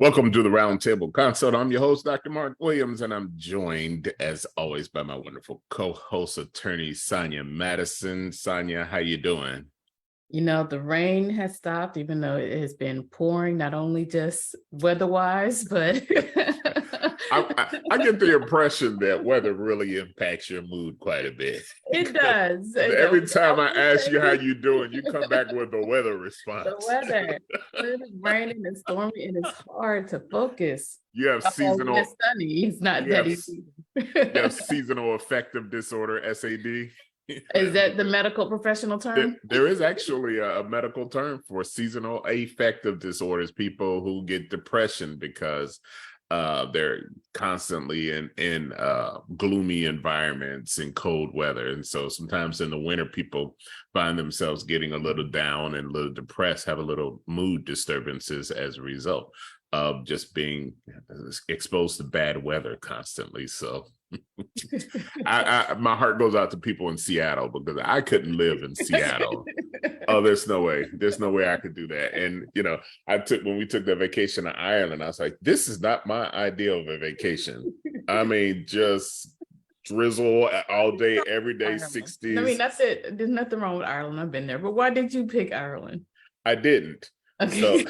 Welcome to the Roundtable Consult. I'm your host, Dr. Mark Williams, and I'm joined, as always, by my wonderful co-host, attorney Sonia Madison. Sonia, how you doing? You know, the rain has stopped, even though it has been pouring, not only just weather-wise, but I get the impression that weather really impacts your mood quite a bit. It does. Every time I ask you how you doing, you come back with a weather response. The weather. When it's raining and stormy, and it's hard to focus. You have seasonal. It's sunny. It's not that easy. You have seasonal affective disorder, SAD. Is that the medical professional term? There is actually a medical term for seasonal affective disorders, people who get depression because they're constantly in gloomy environments and cold weather. And so sometimes in the winter, people find themselves getting a little down and a little depressed, have a little mood disturbances as a result of just being exposed to bad weather constantly. So my heart goes out to people in Seattle because I couldn't live in Seattle. Oh, there's no way I could do that. And when we took the vacation to Ireland, I was like, this is not my idea of a vacation. I mean, just drizzle all day, every day, 60s. I mean, that's it. There's nothing wrong with Ireland. I've been there. But why did you pick Ireland? I didn't. Okay. So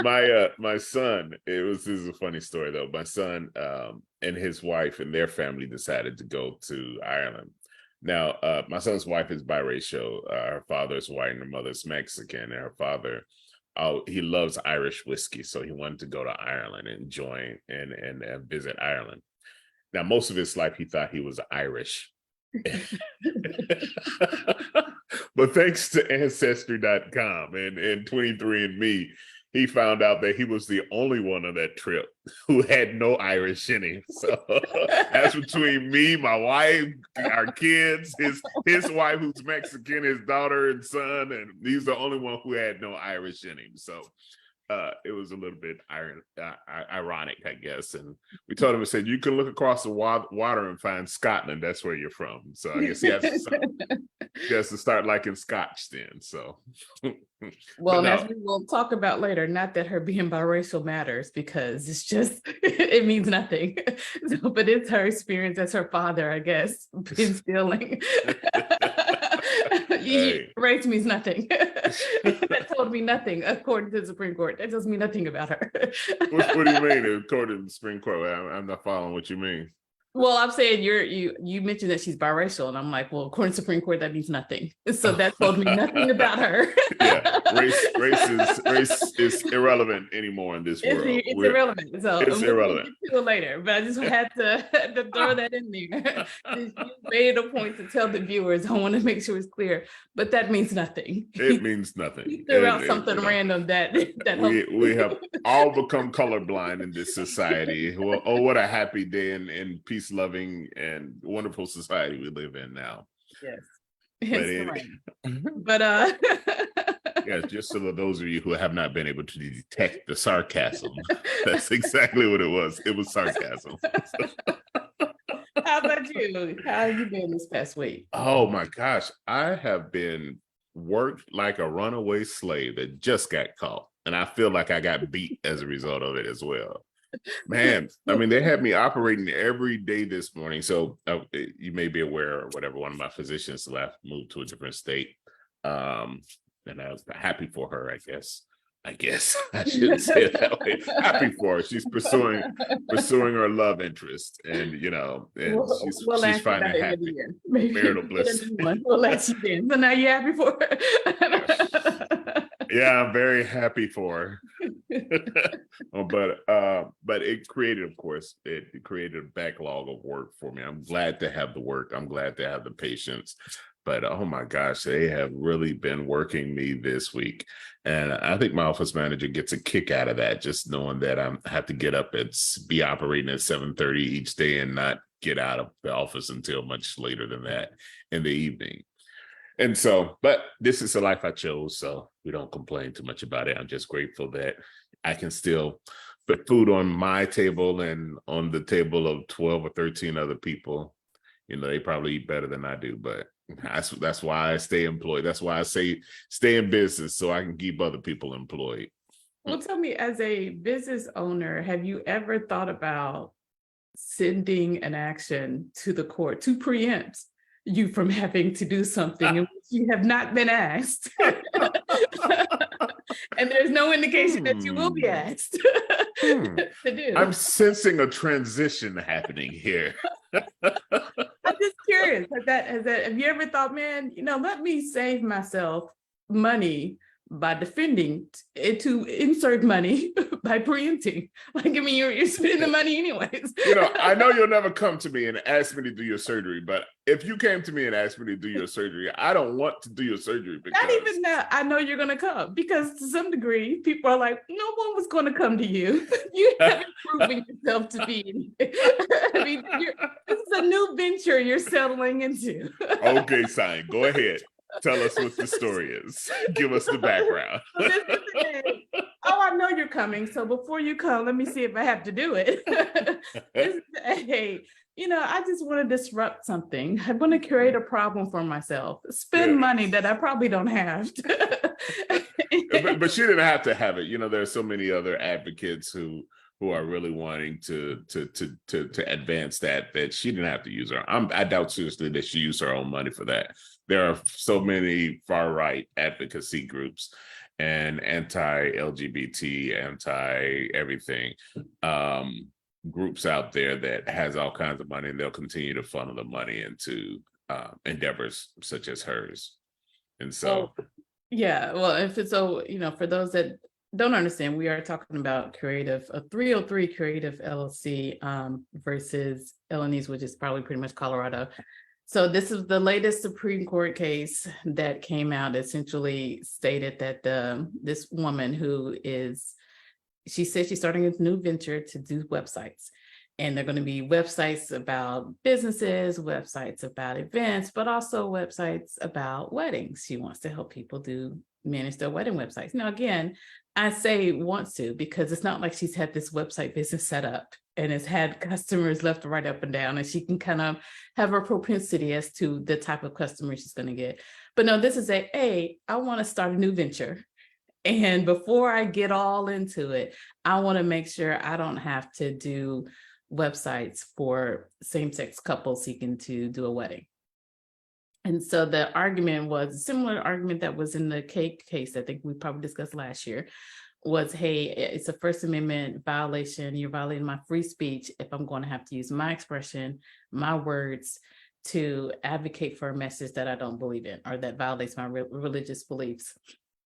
my son, this is a funny story though. My son and his wife and their family decided to go to Ireland. Now, my son's wife is biracial. Her father's white and her mother's Mexican. And her father, he loves Irish whiskey, so he wanted to go to Ireland and join and visit Ireland. Now, most of his life, he thought he was Irish. But thanks to Ancestry.com and 23andMe, he found out that he was the only one on that trip who had no Irish in him. So that's between me, my wife, our kids, his wife who's Mexican, his daughter and son, and he's the only one who had no Irish in him. So it was a little bit ironic, I guess. And we told him, we said, you can look across the water and find Scotland. That's where you're from. So I guess he has to start liking Scotch then. So, well, as we will talk about later, not that her being biracial matters, because it's just, it means nothing. So, but it's her experience as her father, I guess, instilling. Race means nothing. That told me nothing, according to the Supreme Court. That doesn't mean nothing about her. What do you mean, according to the Supreme Court? I'm not following what you mean. Well, I'm saying you mentioned that she's biracial, and I'm like, well, according to the Supreme Court, that means nothing. So that told me nothing about her. Yeah, race is irrelevant anymore in this world. It's irrelevant. So it's irrelevant. We'll get to it later, but I just had to throw that in there. You made a point to tell the viewers. I want to make sure it's clear, but that means nothing. It means nothing. He threw out something random that we have all become colorblind in this society. Well, oh, what a happy day in peace-loving and wonderful society we live in now. Yes. But yes, just so that those of you who have not been able to detect the sarcasm, that's exactly what it was. It was sarcasm. How about you? How have you been this past week? Oh my gosh, I have been worked like a runaway slave that just got caught, and I feel like I got beat as a result of it as well. Man, I mean, they had me operating every day this morning. So you may be aware or whatever, one of my physicians moved to a different state. And I was happy for her, I guess. I shouldn't say it that way. Happy for her. She's pursuing her love interest, and she's finding happy marital bliss. We'll let you in. So now you're happy for her. Yeah, I'm very happy for her. But it created, of course, it created a backlog of work for me. I'm glad to have the work. I'm glad to have the patience. But oh my gosh, they have really been working me this week. And I think my office manager gets a kick out of that, just knowing that I have to get up and be operating at 7:30 each day and not get out of the office until much later than that in the evening. And so, but this is the life I chose, so we don't complain too much about it. I'm just grateful that I can still put food on my table and on the table of 12 or 13 other people. They probably eat better than I do, but that's why I stay employed. That's why I say stay in business, so I can keep other people employed. Well, tell me, as a business owner, have you ever thought about sending an action to the court to preempt you from having to do something in which you have not been asked? And there's no indication that you will be asked to do. I'm sensing a transition happening here. I'm just curious, have you ever thought, man, let me save myself money by defending it, to insert money by preempting? Like, I mean, you're spending the money anyways. I know you'll never come to me and ask me to do your surgery, but if you came to me and asked me to do your surgery, I don't want to do your surgery because not even that. I know you're going to come, because to some degree, people are like, no one was going to come to you. You haven't proven yourself to be. I mean, this is a new venture you're settling into. Okay, Sign, go ahead. Tell us what the story is. Give us the background. Oh, I know you're coming. So before you come, let me see if I have to do it. I just want to disrupt something. I want to create a problem for myself. Spend money that I probably don't have. But she didn't have to have it. There are so many other advocates who are really wanting to advance that she didn't have to use her. I doubt seriously that she used her own money for that. There are so many far-right advocacy groups and anti-LGBT, anti-everything groups out there that has all kinds of money, and they'll continue to funnel the money into endeavors such as hers. And so, if it's so, for those that don't understand, we are talking about a 303 Creative LLC versus LNEs, which is probably pretty much Colorado. So this is the latest Supreme Court case that came out, essentially stated that this woman she said she's starting a new venture to do websites. And they're going to be websites about businesses, websites about events, but also websites about weddings. She wants to help people manage their wedding websites. Now, again, I say wants to, because it's not like she's had this website business set up and has had customers left, right, up and down, and she can kind of have a propensity as to the type of customer she's going to get. But no, this is I want to start a new venture. And before I get all into it, I want to make sure I don't have to do websites for same-sex couples seeking to do a wedding. And so the argument was a similar argument that was in the cake case, I think we probably discussed last year, was, hey, it's a First Amendment violation. You're violating my free speech if I'm going to have to use my expression, my words, to advocate for a message that I don't believe in or that violates my religious beliefs.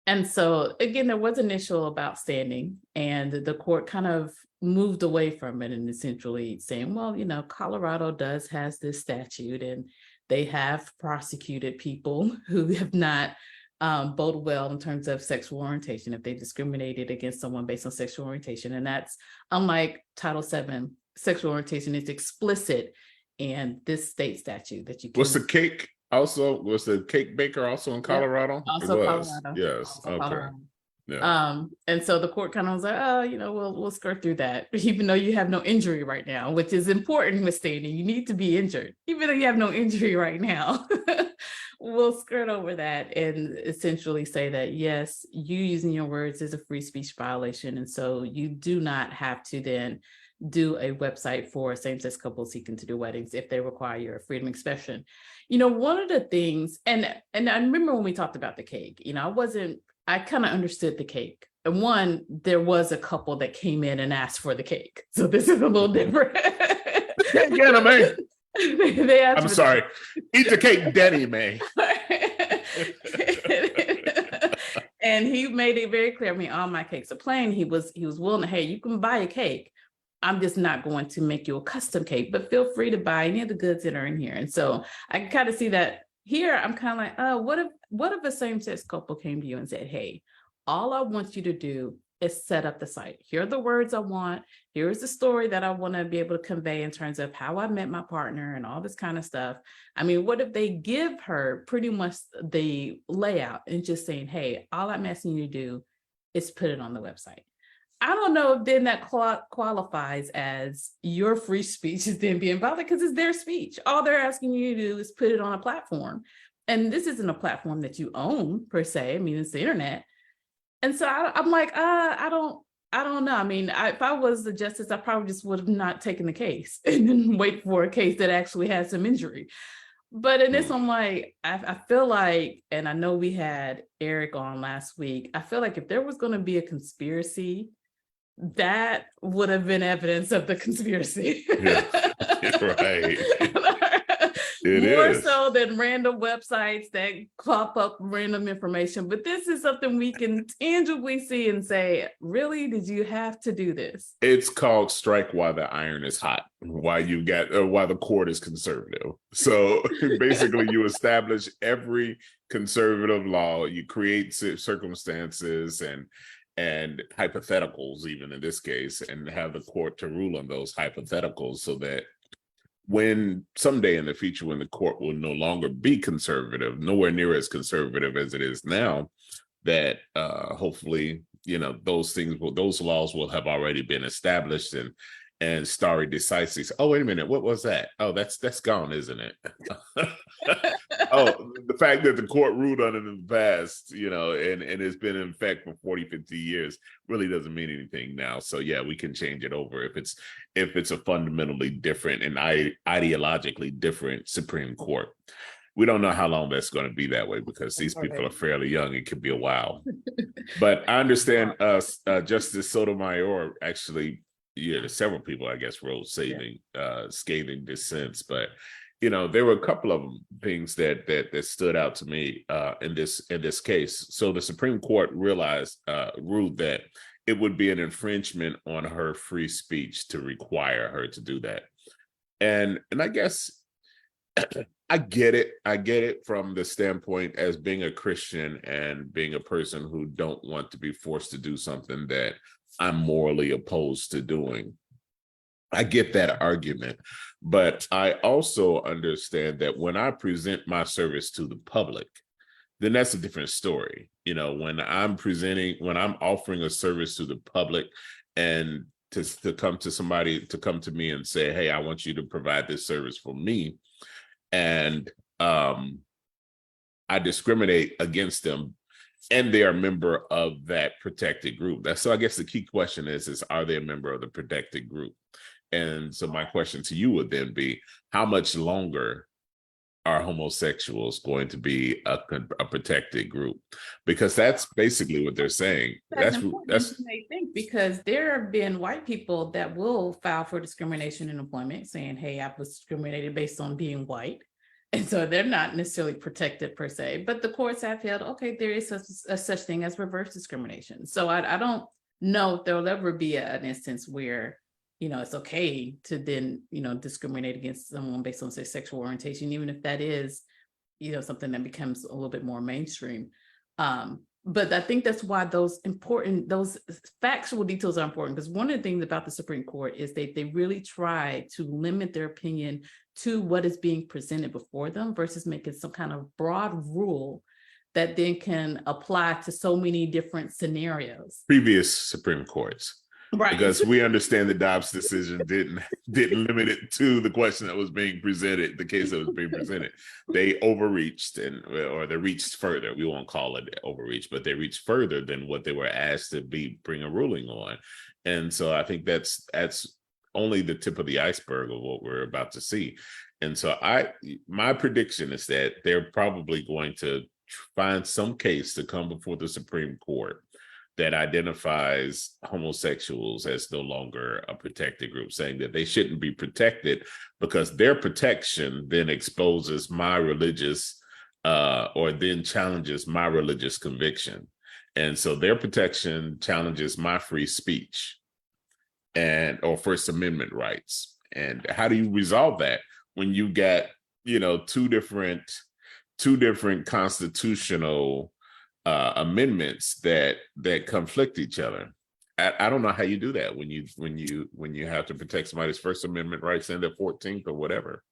And so, again, there was an issue about standing, and the court kind of moved away from it and essentially saying, well, Colorado has this statute, and they have prosecuted people who have not boded well in terms of sexual orientation, if they discriminated against someone based on sexual orientation. And that's unlike Title VII, sexual orientation is explicit in this state statute that you can. Was the cake baker also in Colorado? Yeah, also Colorado. Yes. Also okay. Colorado. Yeah. And so the court kind of was like, we'll skirt through that, even though you have no injury right now, which is important with standing. You need to be injured, even though you have no injury right now. We'll skirt over that and essentially say that, yes, you using your words is a free speech violation. And so you do not have to then do a website for same-sex couples seeking to do weddings if they require your freedom of expression. One of the things, and I remember when we talked about the cake, I kind of understood the cake. And one, there was a couple that came in and asked for the cake. So this is a little different. Again, man. I'm sorry. Eat the cake, Denny, man. And he made it very clear. I mean, all my cakes are plain. He was willing to, hey, you can buy a cake. I'm just not going to make you a custom cake, but feel free to buy any of the goods that are in here. And so I can kind of see that here. I'm kind of like, what if a same-sex couple came to you and said, hey, all I want you to do is set up the site. Here are the words I want. Here's the story that I want to be able to convey in terms of how I met my partner and all this kind of stuff. I mean, what if they give her pretty much the layout and just saying, hey, all I'm asking you to do is put it on the website? I don't know if then that qualifies as your free speech is then being violated, because it's their speech. All they're asking you to do is put it on a platform. And this isn't a platform that you own per se. I mean, it's the internet. And so I'm like, I don't know. I mean, if I was the justice, I probably just would have not taken the case and then wait for a case that actually had some injury. But in this, I'm like, I feel like, and I know we had Eric on last week, I feel like if there was going to be a conspiracy, that would have been evidence of the conspiracy. Yeah, right. It More is. so than random websites that pop up random information. But this is something we can tangibly see and say, really, did you have to do this? It's called strike while the iron is hot, while while the court is conservative. So basically you establish every conservative law, you create circumstances and hypotheticals, even in this case, and have the court to rule on those hypotheticals so that when someday in the future, when the court will no longer be conservative, nowhere near as conservative as it is now, that hopefully, those laws will have already been established and stare decisis. Oh, wait a minute, what was that? Oh, that's gone, isn't it? Oh, the fact that the court ruled on it in the past, and it's been in effect for 40, 50 years really doesn't mean anything now. So yeah, we can change it over if it's a fundamentally different and ideologically different Supreme Court. We don't know how long that's going to be that way because these people are fairly young. It could be a while. But I understand Justice Sotomayor actually, several people, I guess, wrote scathing dissents, but there were a couple of things that stood out to me in this case. So the Supreme Court ruled that it would be an infringement on her free speech to require her to do that. And I guess I get it from the standpoint as being a Christian and being a person who don't want to be forced to do something that I'm morally opposed to doing. I get that argument, but I also understand that when I present my service to the public, then that's a different story. When I'm offering a service to the public and to come to me and say, hey, I want you to provide this service for me. And I discriminate against them and they are a member of that protected group. So I guess the key question is are they a member of the protected group? And so my question to you would then be, how much longer are homosexuals going to be a protected group? Because that's basically what they're saying. That's they think, because there have been white people that will file for discrimination in employment saying, hey, I was discriminated based on being white. And so they're not necessarily protected per se, but the courts have held, okay, there is such thing as reverse discrimination. So I don't know if there'll ever be an instance where it's okay to then, discriminate against someone based on, say, sexual orientation, even if that is, something that becomes a little bit more mainstream. But I think that's why those factual details are important, because one of the things about the Supreme Court is they really try to limit their opinion to what is being presented before them versus making some kind of broad rule that then can apply to so many different scenarios. Previous Supreme Courts. Right. Because we understand the Dobbs decision didn't limit it to the question that was being presented, the case that was being presented. They overreached or they reached further. We won't call it overreach, but they reached further than what they were asked to bring a ruling on. And so I think that's only the tip of the iceberg of what we're about to see. And so my prediction is that they're probably going to find some case to come before the Supreme Court that identifies homosexuals as no longer a protected group, saying that they shouldn't be protected because their protection then exposes my religious or then challenges my religious conviction. And so their protection challenges my free speech or First Amendment rights. And how do you resolve that when you got, two different constitutional amendments that conflict each other? I don't know how you do that when you have to protect somebody's First Amendment rights and their 14th or whatever.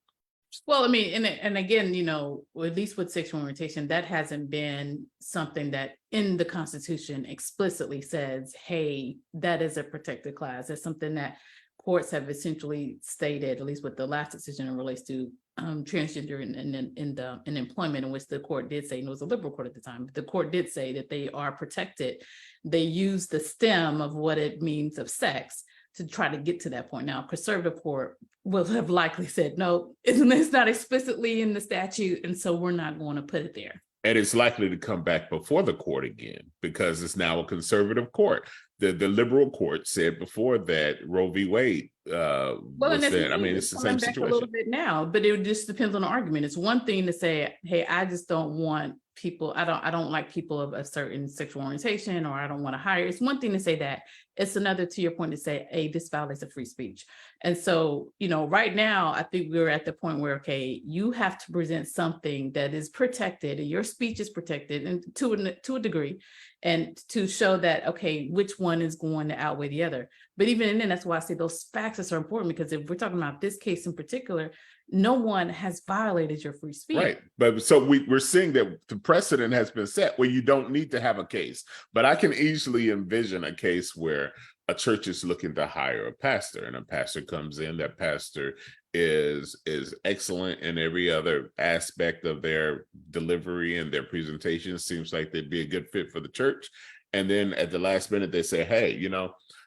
Well, I mean, and again, at least with sexual orientation, that hasn't been something that in the Constitution explicitly says, hey, that is a protected class. That's something that courts have essentially stated, at least with the last decision, it relates to transgender in employment, in which the court did say, and it was a liberal court at the time, but the court did say that they are protected. They use the stem of what it means of sex to try to get to that point. Now, conservative court will have likely said, no, it's not explicitly in the statute, and so we're not going to put it there. And it's likely to come back before the court again, because it's now a conservative court. The liberal court said before that Roe v. Wade was that. I mean, it's the same situation. A little bit now, but it just depends on the argument. It's one thing to say, hey, I just don't want people, I don't like people of a certain sexual orientation, or I don't want to hire. It's one thing to say that. It's another, to your point, to say, hey, this violates of free speech. And so, right now, I think we're at the point where, okay, you have to present something that is protected, and your speech is protected, and to a degree, and to show that, okay, which one is going to outweigh the other. But even then, that's why I say those facts are so important, because if we're talking about this case in particular, no one has violated your free speech. Right. But so we're seeing that the precedent has been set where you don't need to have a case. But I can easily envision a case where a church is looking to hire a pastor, and a pastor comes in. That pastor is excellent in every other aspect of their delivery and their presentation. Seems like they'd be a good fit for the church. And then at the last minute, they say, hey,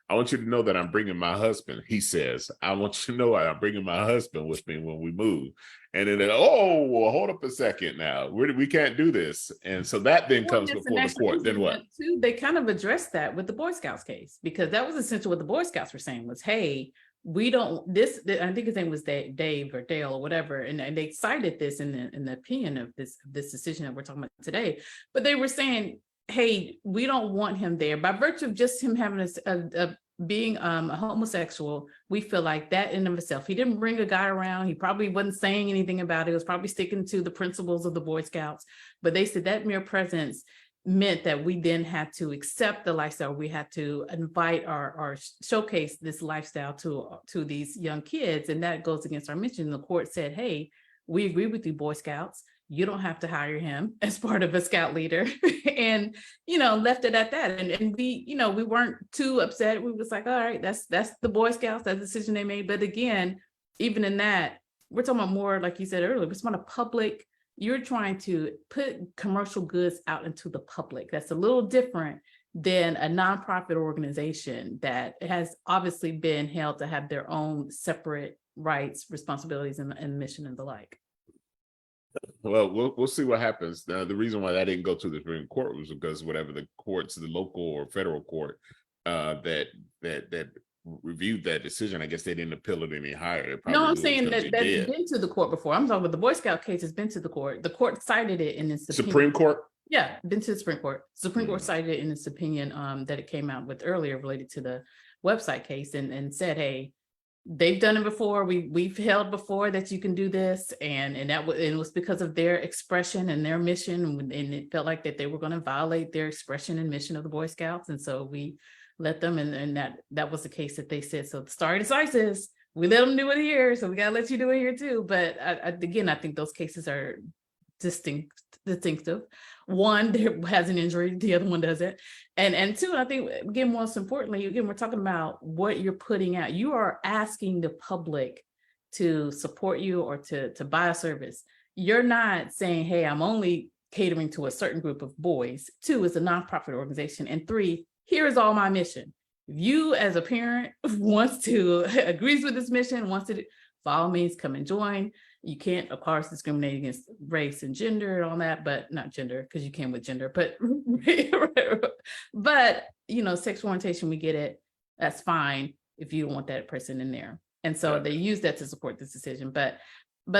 I want you to know that I'm bringing my husband. He says, I want you to know I'm bringing my husband with me when we move. And then, well, hold up a second now. We can't do this. And so that then comes before the court. Then what? Too, they kind of addressed that with the Boy Scouts case, because that was essentially what the Boy Scouts were saying was, hey, we don't, this, I think his name was Dave or Dale or whatever. And they cited this in the opinion of this decision that we're talking about today. But they were saying, hey, we don't want him there by virtue of just him having being a homosexual. We feel like that in of itself, he didn't bring a guy around. He probably wasn't saying anything about it. He was probably sticking to the principles of the Boy Scouts. But they said that mere presence meant that we then had to accept the lifestyle. We had to invite or showcase this lifestyle to these young kids. And that goes against our mission. The court said, hey, we agree with you, Boy Scouts. You don't have to hire him as part of a scout leader. And, left it at that. And we, we weren't too upset. We was like, all right, that's the Boy Scouts, that decision they made. But again, even in that, we're talking about more, like you said earlier, it's not a public, you're trying to put commercial goods out into the public. That's a little different than a nonprofit organization that has obviously been held to have their own separate rights, responsibilities, and mission and the like. Well, we'll see what happens. Now, the reason why that didn't go to the Supreme Court was because whatever the courts, the local or federal court that reviewed that decision, I guess they didn't appeal it any higher. No, I'm saying that's been to the court before. I'm talking about the Boy Scout case has been to the court. The court cited it in its Supreme Court. Yeah, been to the Supreme Court. Supreme Court cited it in its opinion that it came out with earlier related to the website case, and said, hey, they've done it before. We've held before that you can do this, and it was because of their expression and their mission, and it felt like that they were going to violate their expression and mission of the Boy Scouts, and so we let them. And that was the case that they said. So the stare decisis, we let them do it here, so we gotta let you do it here too. But again, I think those cases are distinctive. One, there has an injury, the other one doesn't. And two, I think, again, most importantly, again, we're talking about what you're putting out. You are asking the public to support you or to buy a service. You're not saying, hey, I'm only catering to a certain group of boys. Two, it's a nonprofit organization. And three, here is all my mission. If you as a parent agrees with this mission, wants to, by all means, come and join. You can't, of course, discriminate against race and gender and all that, but not gender, because you can with gender, but sexual orientation, we get it. That's fine if you don't want that person in there. And so they use that to support this decision. But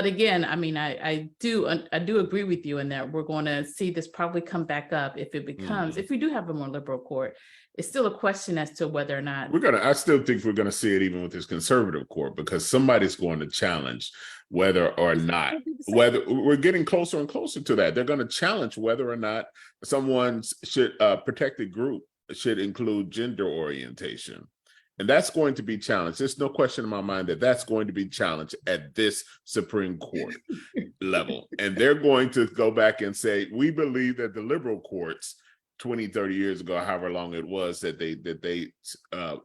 again, I mean, I do agree with you in that we're going to see this probably come back up if it becomes, if we do have a more liberal court. It's still a question as to whether or not I still think we're going to see it even with this conservative court, because somebody's going to challenge whether or not, whether we're getting closer and closer to that. They're going to challenge whether or not someone's protected group should include gender orientation. And that's going to be challenged. There's no question in my mind that that's going to be challenged at this Supreme Court level. And they're going to go back and say, we believe that the liberal courts 20, 30 years ago, however long it was that they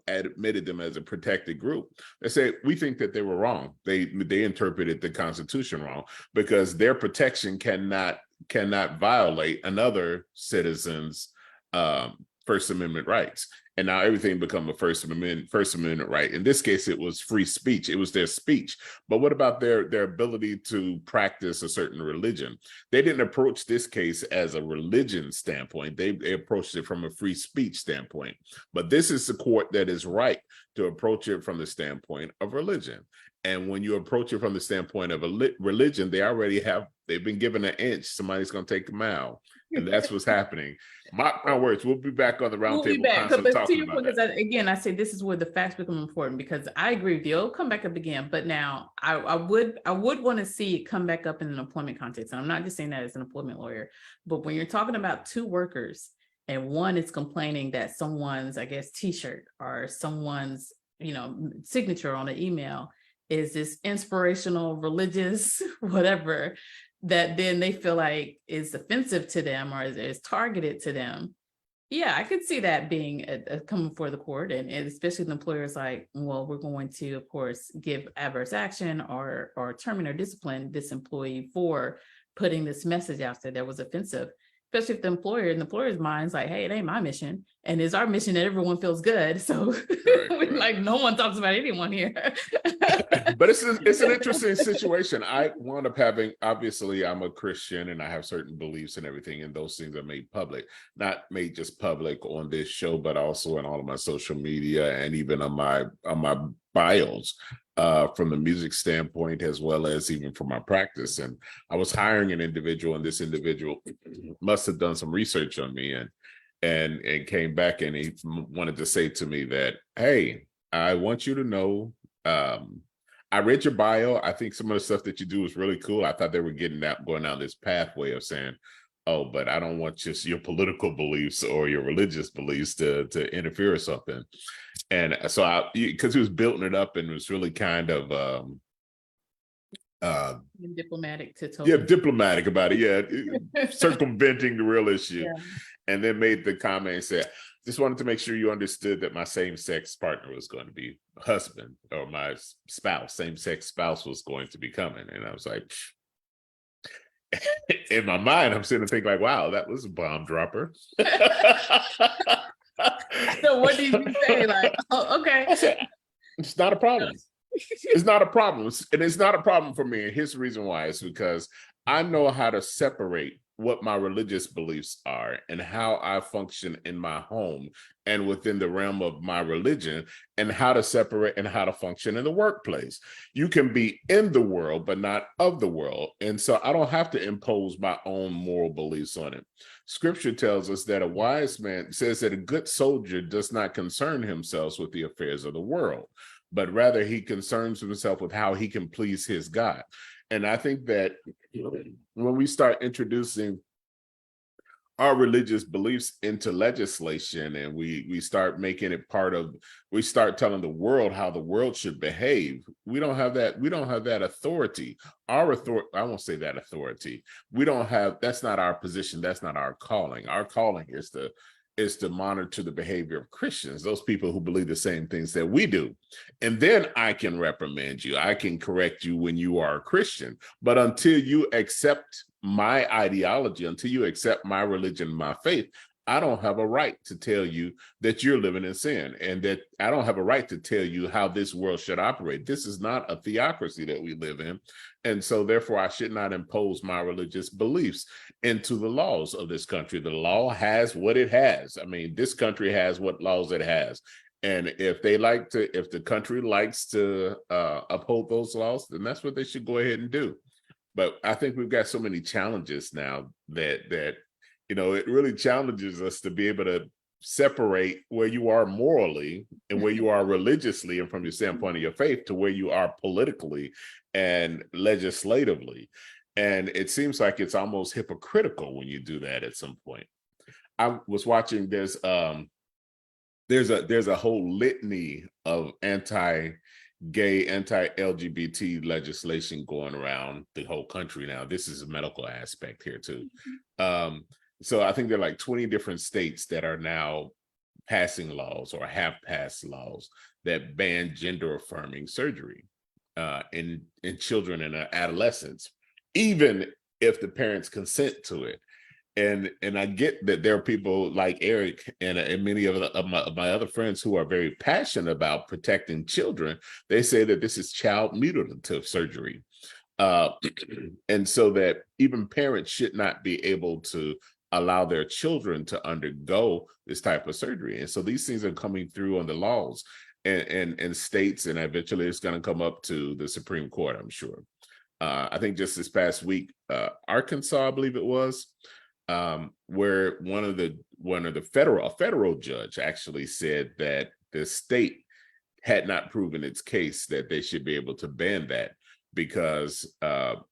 admitted them as a protected group. They say, we think that they were wrong. They interpreted the Constitution wrong, because their protection cannot violate another citizen's First Amendment rights. And now everything become a First Amendment right. In this case, it was free speech. It was their speech. But what about their ability to practice a certain religion? They didn't approach this case as a religion standpoint. They approached it from a free speech standpoint. But this is the court that is right to approach it from the standpoint of religion. And when you approach it from the standpoint of a religion, they've been given an inch. Somebody's going to take a mile. And that's what's happening. Mark my words, we'll be back on the roundtable. We'll be back. But to your point, again, I say this is where the facts become important, because I agree with you. It'll come back up again. But now I would want to see it come back up in an employment context. And I'm not just saying that as an employment lawyer, but when you're talking about two workers and one is complaining that someone's, I guess, t-shirt or someone's, signature on an email is this inspirational, religious, whatever, that then they feel like is offensive to them or is targeted to them. Yeah, I could see that being coming before the court, and especially the employer's like, well, we're going to, of course, give adverse action or terminate or discipline this employee for putting this message out there that was offensive. Especially if the employer, in the employer's mind's like, hey, it ain't my mission, and it's our mission that everyone feels good. So right. Like no one talks about anyone here. But it's an interesting situation. I wound up having, obviously, I'm a Christian and I have certain beliefs and everything, and those things are made public, not made just public on this show, but also in all of my social media and even on my bios. From the music standpoint, as well as even from my practice. And I was hiring an individual, and this individual must have done some research on me and came back, and he wanted to say to me that, hey, I want you to know, I read your bio. I think some of the stuff that you do is really cool. I thought they were going down this pathway of saying, oh, but I don't want just your political beliefs or your religious beliefs to interfere or something. And so because he was building it up and was really kind of diplomatic diplomatic about it, circumventing the real issue. Yeah. And then made the comment and said, just wanted to make sure you understood that my same-sex partner was going to be husband, or my spouse, same-sex spouse was going to be coming. And I was like, in my mind, I'm sitting and thinking like, wow, that was a bomb dropper. So what did you say? Like, oh, okay. I said, it's not a problem. It's not a problem. And it's not a problem for me. And here's the reason why. It's because I know how to separate what my religious beliefs are and how I function in my home and within the realm of my religion, and how to separate and how to function in the workplace. You can be in the world, but not of the world. And so I don't have to impose my own moral beliefs on it. Scripture tells us that a wise man says that a good soldier does not concern himself with the affairs of the world, but rather he concerns himself with how he can please his God. And I think that when we start introducing our religious beliefs into legislation, and we start making it we start telling the world how the world should behave, we don't have that authority. Our authority, I won't say that authority. That's not our position. That's not our calling. Our calling is to monitor the behavior of Christians, those people who believe the same things that we do. And then I can reprimand you. I can correct you when you are a Christian. But until you accept my ideology, until you accept my religion, my faith, I don't have a right to tell you that you're living in sin, and that I don't have a right to tell you how this world should operate. This is not a theocracy that we live in. And so therefore, I should not impose my religious beliefs into the laws of this country. The law has what it has. I mean, this country has what laws it has. And if the country likes to uphold those laws, then that's what they should go ahead and do. But I think we've got so many challenges now that it really challenges us to be able to separate where you are morally and where you are religiously and from your standpoint of your faith to where you are politically and legislatively. And it seems like it's almost hypocritical when you do that at some point. I was watching, there's a whole litany of anti-gay, anti-LGBT legislation going around the whole country now. This is a medical aspect here too. so I think there are like 20 different states that are now passing laws or have passed laws that ban gender affirming surgery in children and adolescents, even if the parents consent to it. And I get that there are people like Eric and many of my other friends who are very passionate about protecting children. They say that this is child mutilative surgery. Uh, and so that even parents should not be able to allow their children to undergo this type of surgery. And so these things are coming through on the laws and states, and eventually it's going to come up to the Supreme Court, I'm sure. I think just this past week, Arkansas, I believe it was, where a federal judge actually said that the state had not proven its case that they should be able to ban that, because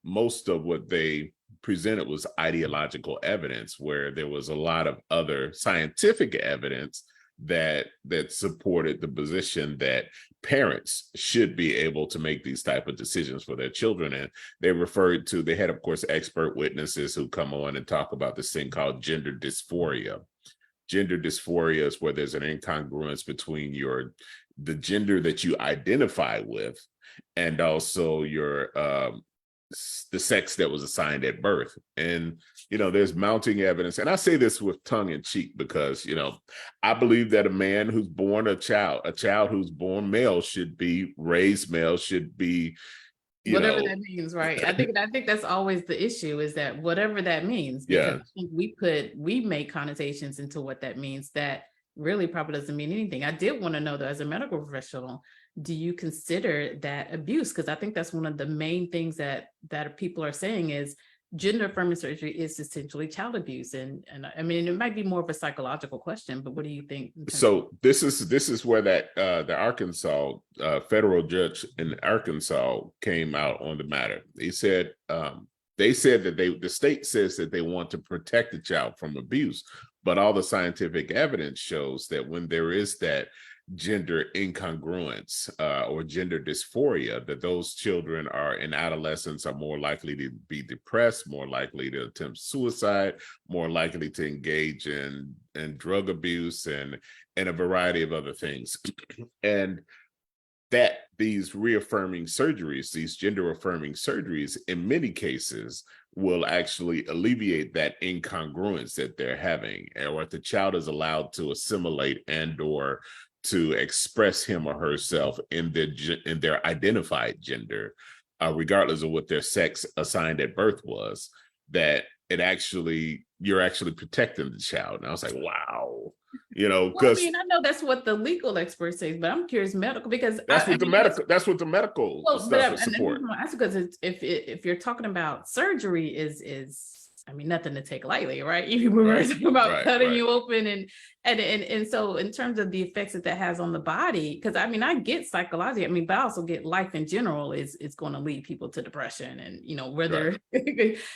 most of what they presented was ideological evidence, where there was a lot of other scientific evidence that supported the position that parents should be able to make these type of decisions for their children. And they had, of course, expert witnesses who come on and talk about this thing called gender dysphoria. Gender dysphoria is where there's an incongruence between the gender that you identify with and also the sex that was assigned at birth. And there's mounting evidence, and I say this with tongue in cheek because I believe that a man who's born a child who's born male should be raised male, should be whatever that means, right? I think that's always the issue, is that whatever that means, because I think we make connotations into what that means that really probably doesn't mean anything. I did want to know, though, as a medical professional, do you consider that abuse? Because I think that's one of the main things that people are saying is gender affirming surgery is essentially child abuse. And I mean, it might be more of a psychological question, but what do you think? So this is where the Arkansas federal judge in Arkansas came out on the matter. They said that the state says that they want to protect the child from abuse, but all the scientific evidence shows that when there is that gender incongruence or gender dysphoria, that those children in adolescence are more likely to be depressed, more likely to attempt suicide, more likely to engage in drug abuse and a variety of other things. And that these reaffirming surgeries, these gender affirming surgeries, in many cases will actually alleviate that incongruence that they're having, or if the child is allowed to assimilate and or to express him or herself in their identified gender, regardless of what their sex assigned at birth was, that you're actually protecting the child. And I was like, wow, because I know that's what the legal experts say, but I'm curious medical, because that's what the medical stuff is support. That's because if you're talking about surgery is I mean, nothing to take lightly, right? Even when we're talking about cutting you open and so in terms of the effects that has on the body, because I mean, I get psychology, but I also get life in general is going to lead people to depression and, whether,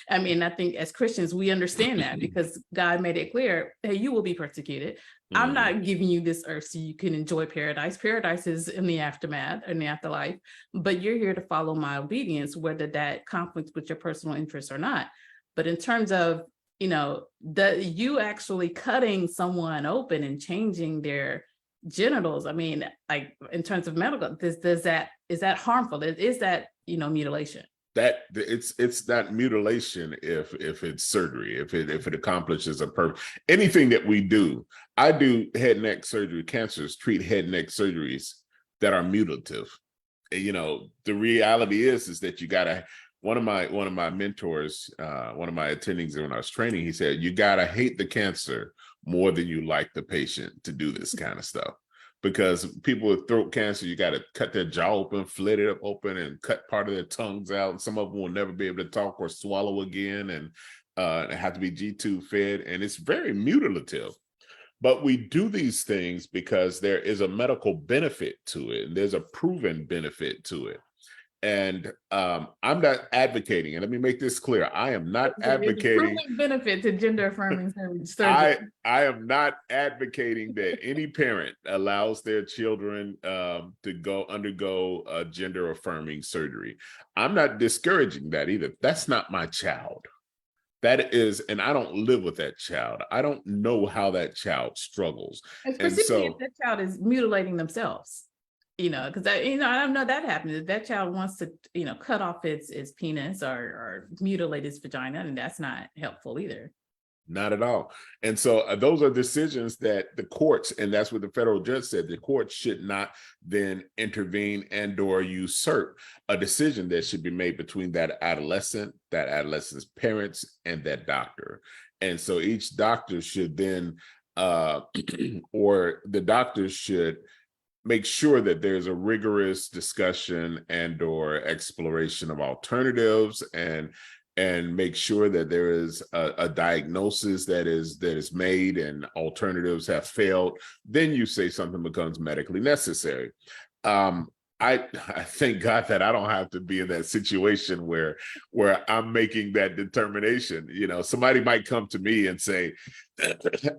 I mean, I think as Christians, we understand that because God made it clear, hey, you will be persecuted. Mm-hmm. I'm not giving you this earth so you can enjoy paradise. Paradise is in the aftermath, in the afterlife, but you're here to follow my obedience, whether that conflicts with your personal interests or not. But in terms of, you actually cutting someone open and changing their genitals, I mean, like in terms of medical, is that harmful? Is that, mutilation? That it's not mutilation if it's surgery, if it accomplishes a purpose. Anything that we do, I do head and neck surgery, cancers, treat head and neck surgeries that are mutilative. The reality is that you gotta. One of my mentors, one of my attendings when I was training, he said, you gotta hate the cancer more than you like the patient to do this kind of stuff. Because people with throat cancer, you gotta cut their jaw open, flit it open, and cut part of their tongues out. And some of them will never be able to talk or swallow again, and have to be G-tube fed. And it's very mutilative. But we do these things because there is a medical benefit to it, and there's a proven benefit to it. And I'm not advocating, and let me make this clear, I am not advocating benefit to gender affirming surgery. I am not advocating that any parent allows their children to undergo gender affirming surgery. I'm not discouraging that either. That's not my child. That is, and I don't live with that child. I don't know how that child struggles. And And specifically if so, that child is mutilating themselves, because I don't know that happens. If that child wants to, cut off its penis or mutilate its vagina, and that's not helpful either. not at all. And so those are decisions that the courts, and that's what the federal judge said, the court should not then intervene and or usurp a decision that should be made between that adolescent's parents, and that doctor. And so each doctor should then, or the doctor should make sure that there's a rigorous discussion and or exploration of alternatives, and make sure that there is a diagnosis that is made and alternatives have failed. Then you say something becomes medically necessary. I thank God that I don't have to be in that situation where I'm making that determination. Somebody might come to me and say,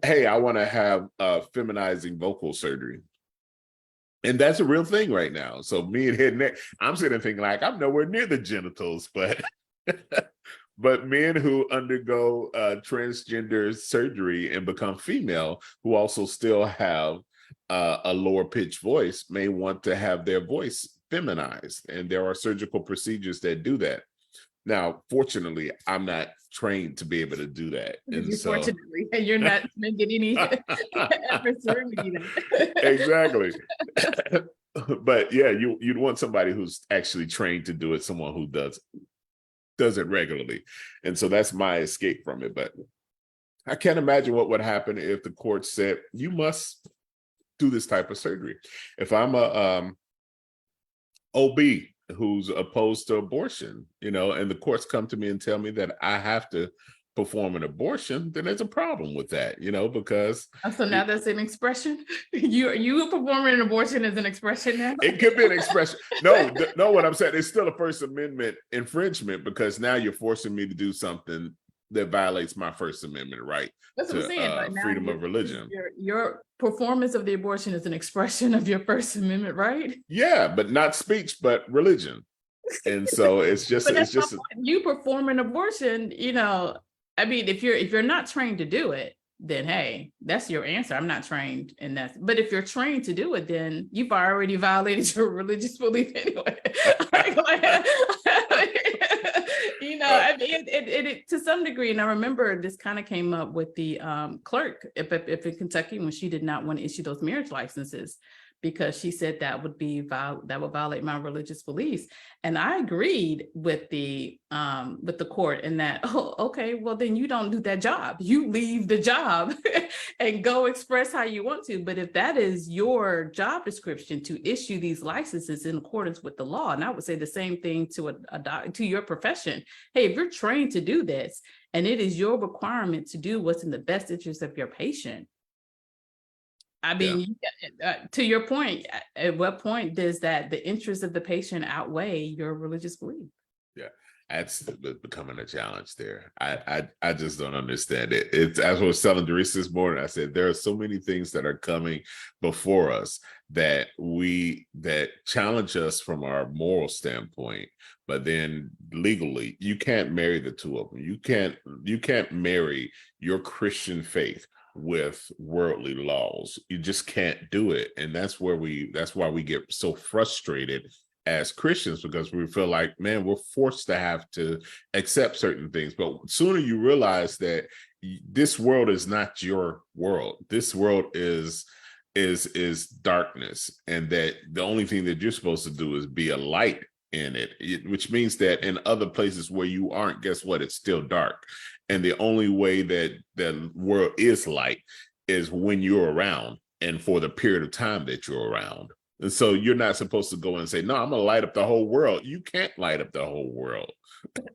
hey, I want to have feminizing vocal surgery. And that's a real thing right now. So me and head and neck, I'm sitting thinking like, I'm nowhere near the genitals, but but men who undergo transgender surgery and become female, who also still have a lower pitched voice, may want to have their voice feminized. And there are surgical procedures that do that. Now, fortunately, I'm not trained to be able to do that. And so, fortunately, and you're not making any efforts to remedy that. Exactly. But yeah, you'd want somebody who's actually trained to do it, someone who does it regularly. And so that's my escape from it. But I can't imagine what would happen if the court said, you must do this type of surgery. If I'm a OB who's opposed to abortion, and the courts come to me and tell me that I have to perform an abortion, then there's a problem with that, because so now that's an expression. You performing an abortion as an expression now? It could be an expression. No, what I'm saying, it's still a First Amendment infringement, because now you're forcing me to do something that violates my First Amendment right. That's what I'm saying. Freedom of religion. Your performance of the abortion is an expression of your First Amendment right. Yeah, but not speech, but religion. And so it's just you perform an abortion. If you're not trained to do it, then hey, that's your answer. I'm not trained in that. But if you're trained to do it, then you've already violated your religious belief anyway. It to some degree, and I remember this kind of came up with the clerk up in Kentucky when she did not want to issue those marriage licenses, because she said that would violate my religious beliefs. And I agreed with the court in that, okay, well then you don't do that job. You leave the job and go express how you want to. But if that is your job description, to issue these licenses in accordance with the law, and I would say the same thing to to your profession. Hey, if you're trained to do this and it is your requirement to do what's in the best interest of your patient, to your point, at what point does the interest of the patient outweigh your religious belief? Yeah, that's becoming a challenge there. I just don't understand it. It's, as I was telling Doris this morning, I said there are so many things that are coming before us that challenge us from our moral standpoint, but then legally, you can't marry the two of them. You can't marry your Christian faith with worldly laws. You just can't do it. And that's why we get so frustrated as Christians, because we feel like, man, we're forced to have to accept certain things. But sooner you realize that this world is not your world. This world is darkness, and that the only thing that you're supposed to do is be a light in it, which means that in other places where you aren't, guess what? It's still dark. And the only way that the world is light is when you're around and for the period of time that you're around. And so you're not supposed to go and say, no, I'm going to light up the whole world. You can't light up the whole world.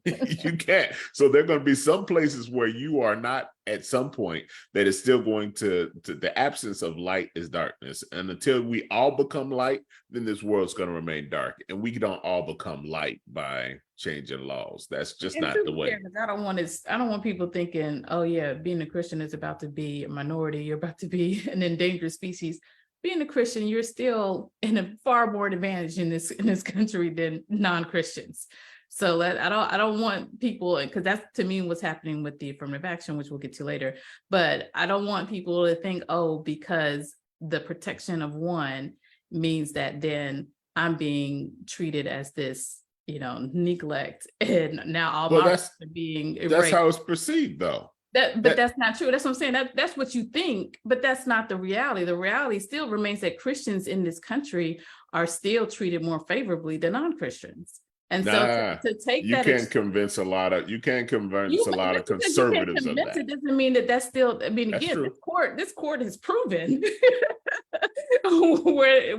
You can't. So there are going to be some places where you are not at some point that is still going to the absence of light is darkness. And until we all become light, then this world's going to remain dark. And we don't all become light by changing laws. That's just not the way. I don't want people thinking, oh yeah, being a Christian is about to be a minority. You're about to be an endangered species. Being a Christian, you're still in a far more advantage in this country than non-Christians. So I don't want people, because that's to me what's happening with the affirmative action, which we'll get to later. But I don't want people to think, oh, because the protection of one means that then I'm being treated as this, neglect, and now all my rights are being erased. That's how it's perceived, though. But that's not true. That's what I'm saying. That's what you think, but that's not the reality. The reality still remains that Christians in this country are still treated more favorably than non-Christians. And so to take you that, can't convince a lot of conservatives of that. It doesn't mean that that's still. I mean, again, this court has proven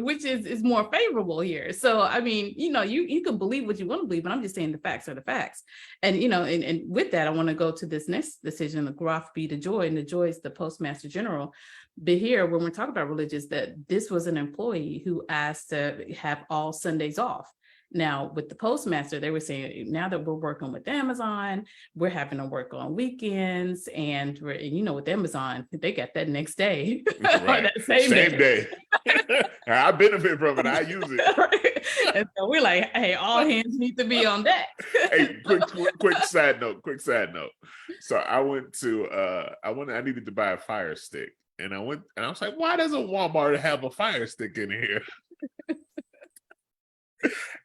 which is more favorable here. So I mean, you can believe what you want to believe, but I'm just saying the facts are the facts. And and with that, I want to go to this next decision, the Groff v. DeJoy, and DeJoy is the Postmaster General. But here, when we're talking about religious, that this was an employee who asked to have all Sundays off. Now, with the postmaster, they were saying, now that we're working with Amazon, we're having to work on weekends. And with Amazon, they got that next day. Right. That same day. I benefit from it. I use it. Right. And so we're like, hey, all hands need to be on deck. Hey, quick side note. So I needed to buy a Fire Stick. And I was like, why doesn't Walmart have a Fire Stick in here?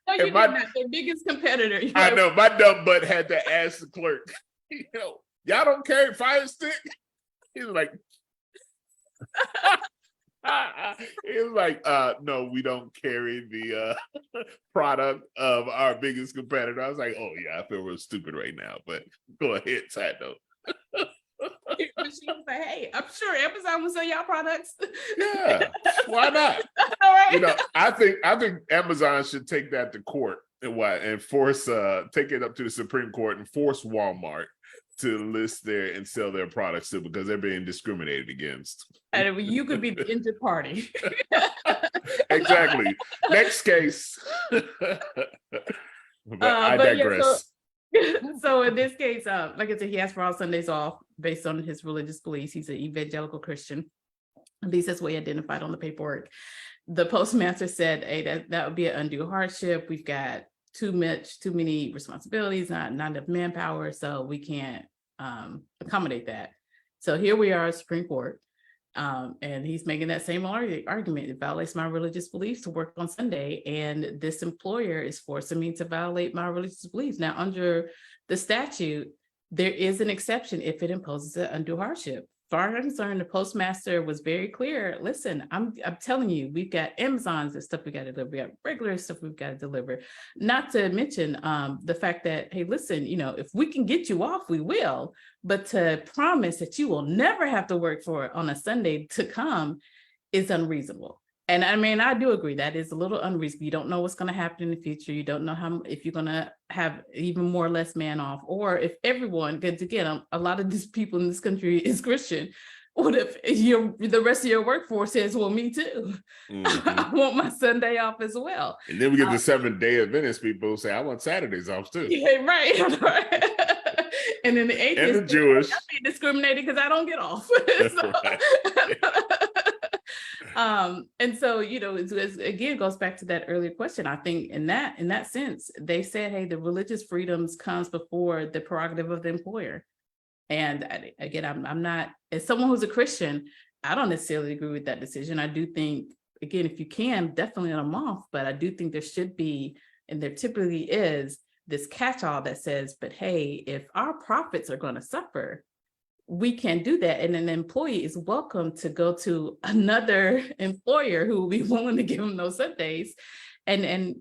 No, you're not their biggest competitor. I know, my dumb butt had to ask the clerk, y'all don't carry Fire Stick? He was like, no, we don't carry the product of our biggest competitor. I was like, oh yeah, I feel real stupid right now, but go ahead, side note. She was like, hey, I'm sure Amazon will sell y'all products. Yeah, why not? All right. I think Amazon should take that to court and force take it up to the Supreme Court and force Walmart to list and sell their products too, because they're being discriminated against. And you could be the injured party. Exactly. Next case. But I digress. So in this case, like I said, he asked for all Sundays off based on his religious beliefs. He's an evangelical Christian. At least that's what he identified on the paperwork. The postmaster said, hey, that would be an undue hardship. We've got too many responsibilities, not enough manpower, so we can't accommodate that. So here we are at Supreme Court. And he's making that same argument. It violates my religious beliefs to work on Sunday, and this employer is forcing me to violate my religious beliefs. Now, under the statute, there is an exception if it imposes an undue hardship. As far as I'm concerned, the postmaster was very clear. Listen, I'm telling you, we've got Amazon's and stuff we got to deliver. We got regular stuff we've got to deliver. Not to mention the fact that, hey, listen, if we can get you off, we will. But to promise that you will never have to work for it on a Sunday to come is unreasonable. And I mean, I do agree that is a little unreasonable. You don't know what's going to happen in the future. You don't know if you're going to have even more or less man off, or if everyone, because again, a lot of these people in this country is Christian. What if the rest of your workforce says, well, me too. Mm-hmm. I want my Sunday off as well. And then we get the Seventh-day Adventist people who say, I want Saturdays off too. Yeah, right. And then the atheists, and the Jewish, I'm being discriminated because I don't get off. And so, it goes back to that earlier question. I think in that sense, they said, hey, the religious freedoms comes before the prerogative of the employer. And again, I'm not, as someone who's a Christian, I don't necessarily agree with that decision. I do think, again, if you can, definitely let them off, but I do think there should be, and there typically is, this catch-all that says, but hey, if our profits are going to suffer, we can't do that. And an employee is welcome to go to another employer who will be willing to give them those Sundays and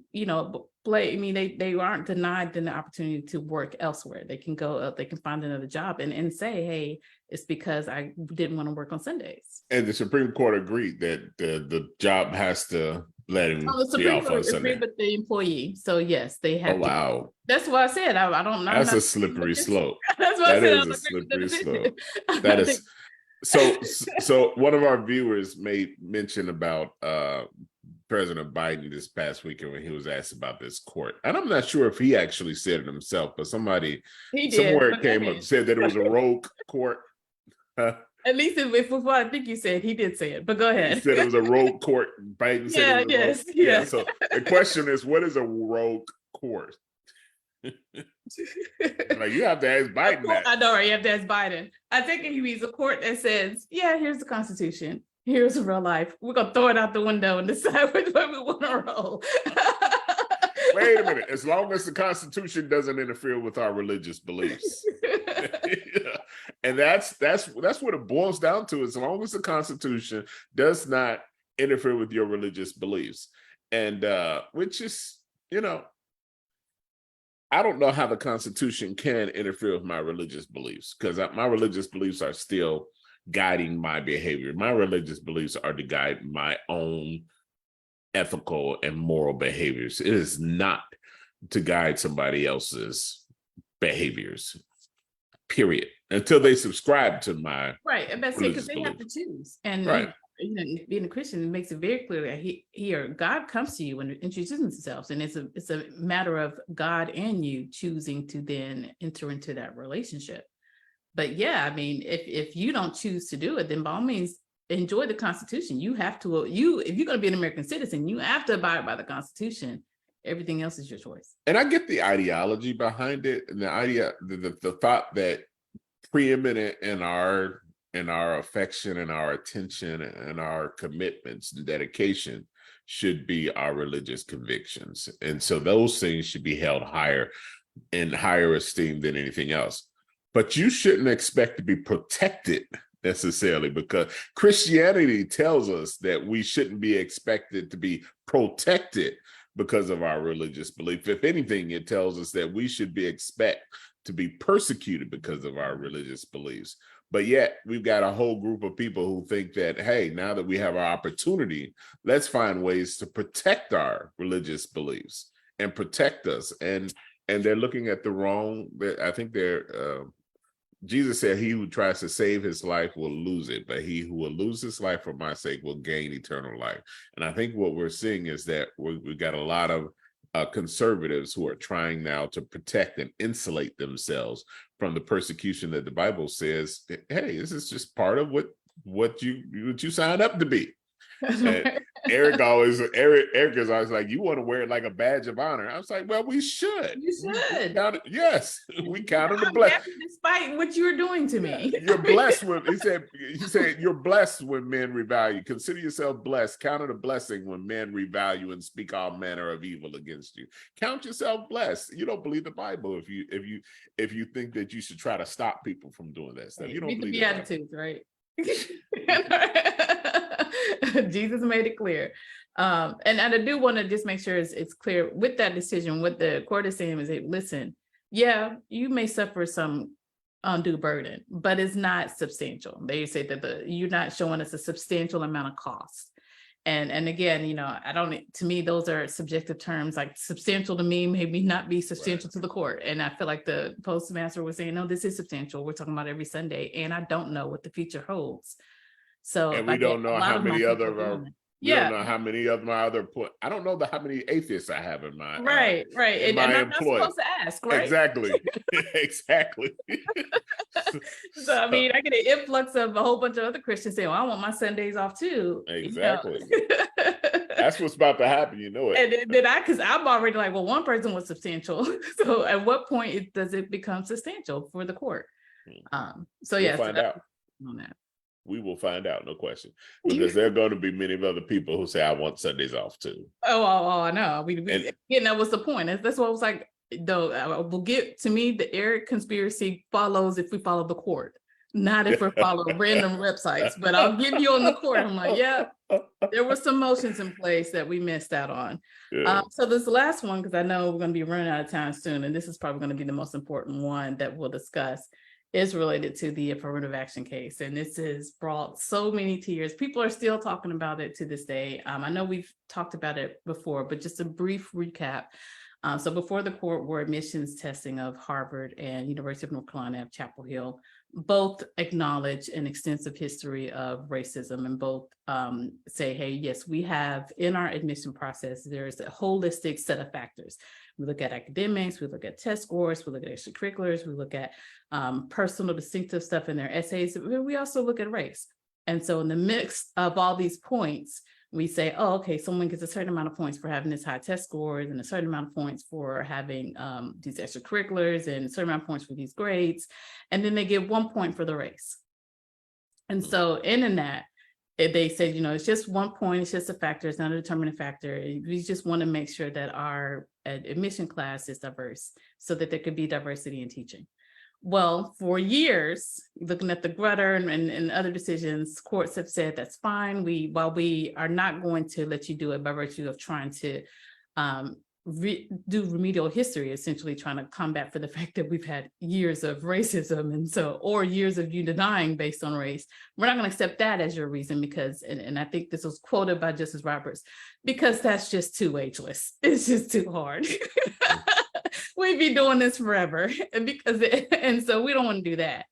play. I mean, they aren't denied the opportunity to work elsewhere. They can go, they can find another job and say, hey, it's because I didn't want to work on Sundays. And the Supreme Court agreed that the job has to let him be off on Sunday. With the employee. So yes, they have. Oh, wow. That's what I said. I don't know. That's a slippery slope. That's what that I said. Is a slippery slope. That is. So one of our viewers made mention about President Biden this past weekend when he was asked about this court. And I'm not sure if he actually said it himself, but somewhere it came up, said that it was a rogue court. At least if what I think you said, he did say it, but go ahead. He said it was a rogue court. Biden said it was yes. So the question is, what is a rogue court? Like, you have to ask Biden that. I know, right? You have to ask Biden. I think he means a court that says, yeah, here's the Constitution. Here's real life. We're going to throw it out the window and decide which way we want to roll. Wait a minute. As long as the Constitution doesn't interfere with our religious beliefs. Yeah. And that's what it boils down to. As long as the Constitution does not interfere with your religious beliefs. And which is, I don't know how the Constitution can interfere with my religious beliefs, because my religious beliefs are still guiding my behavior. My religious beliefs are to guide my own ethical and moral behaviors. It is not to guide somebody else's behaviors, period, until they subscribe to my right. And that's it, because they have to choose. And right. Being a Christian, it makes it very clear that he or God comes to you and introduces himself, and it's a matter of God and you choosing to then enter into that relationship. But yeah, I mean, if you don't choose to do it, then by all means enjoy the Constitution. You have to, if you're going to be an American citizen, you have to abide by the Constitution. Everything else is your choice. And I get the ideology behind it, and the thought that preeminent in our affection and our attention and our commitments and dedication should be our religious convictions. And so those things should be held higher, in higher esteem than anything else. But you shouldn't expect to be protected necessarily, because Christianity tells us that we shouldn't be expected to be protected because of our religious belief. If anything, it tells us that we should be expect to be persecuted because of our religious beliefs. But yet we've got a whole group of people who think that, hey, now that we have our opportunity, let's find ways to protect our religious beliefs and protect us. And they're looking at the wrong, I think Jesus said, he who tries to save his life will lose it, but he who will lose his life for my sake will gain eternal life. And I think what we're seeing is that we've got a lot of conservatives who are trying now to protect and insulate themselves from the persecution that the Bible says, hey, this is just part of what you signed up to be. And Eric is always like, you want to wear it like a badge of honor. I was like, well, we should. You should. Yes, we counted the blessing. Despite what you're doing to me. You're blessed when he said you're blessed when men revile you. Consider yourself blessed. Count it a blessing when men revile you and speak all manner of evil against you. Count yourself blessed. You don't believe the Bible if you think that you should try to stop people from doing that stuff. You don't believe the Beatitudes, right? Jesus made it clear. And I do want to just make sure it's clear with that decision. What the court is saying is, listen, yeah, you may suffer some undue burden, but it's not substantial. They say that you're not showing us a substantial amount of cost. And again, to me, those are subjective terms. Like substantial to me maybe not be substantial to the court. And I feel like the postmaster was saying, no, this is substantial. We're talking about every Sunday, and I don't know what the future holds. So, and we don't know how many other of our, don't know how many of my other I don't know how many atheists I have in my right. In my I'm not supposed to ask, right? Exactly. Exactly. So I mean, I get an influx of a whole bunch of other Christians saying, well, I want my Sundays off too. Exactly. That's what's about to happen, it. And then because I'm already like, well, one person was substantial. So at what point does it become substantial for the court? So yeah, we'll find out on that. We will find out, no question, because there are going to be many other people who say, I want Sundays off too. Oh, I know. That was the point. That's what I was like, though. We'll get to me, the Eric conspiracy follows if we follow the court, not if we follow random websites. But I'll give you on the court. I'm like, yeah, there were some motions in place that we missed out on. Yeah. So this last one, because I know we're going to be running out of time soon, and this is probably going to be the most important one that we'll discuss, is related to the affirmative action case. And this has brought so many tears. People are still talking about it to this day. I know we've talked about it before, but just a brief recap. So before the court were admissions testing of Harvard and University of North Carolina at Chapel Hill. Both acknowledge an extensive history of racism, and both say, hey, yes, we have in our admission process, there's a holistic set of factors. We look at academics, we look at test scores, we look at extracurriculars, we look at personal distinctive stuff in their essays. We also look at race. And so in the mix of all these points, We say, oh, okay, someone gets a certain amount of points for having this high test scores and a certain amount of points for having these extracurriculars and a certain amount of points for these grades. And then they get 1 point for the race. And so in that, they said, it's just 1 point, it's just a factor, it's not a determining factor. We just want to make sure that our admission class is diverse so that there could be diversity in teaching. Well, for years, looking at the Grutter and other decisions, courts have said that's fine. While we are not going to let you do it by virtue of trying to do remedial history, essentially trying to combat for the fact that we've had years of racism or years of you denying based on race. We're not going to accept that as your reason because, and I think this was quoted by Justice Roberts, because that's just too ageless. It's just too hard. We'd be doing this forever and so we don't want to do that.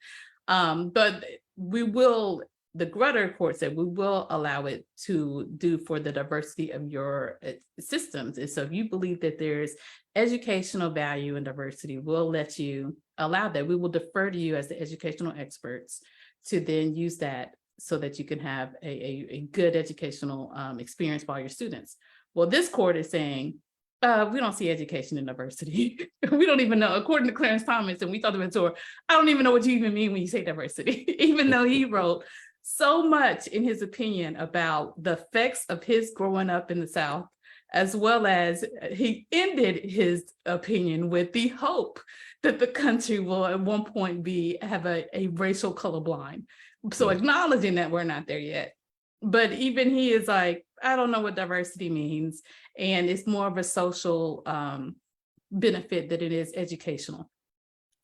But we will, the Grutter court said, we will allow it to do for the diversity of your systems. And so if you believe that there's educational value and diversity, we'll let you allow that. We will defer to you as the educational experts to then use that so that you can have a good educational experience for all your students. Well, this court is saying, we don't see education in diversity. We don't even know, according to Clarence Thomas, and we thought about it, I don't even know what you even mean when you say diversity, even though he wrote so much in his opinion about the effects of his growing up in the South, as well as he ended his opinion with the hope that the country will at one point have a racial colorblind. So acknowledging that we're not there yet. But even he is like, I don't know what diversity means. And it's more of a social benefit than it is educational.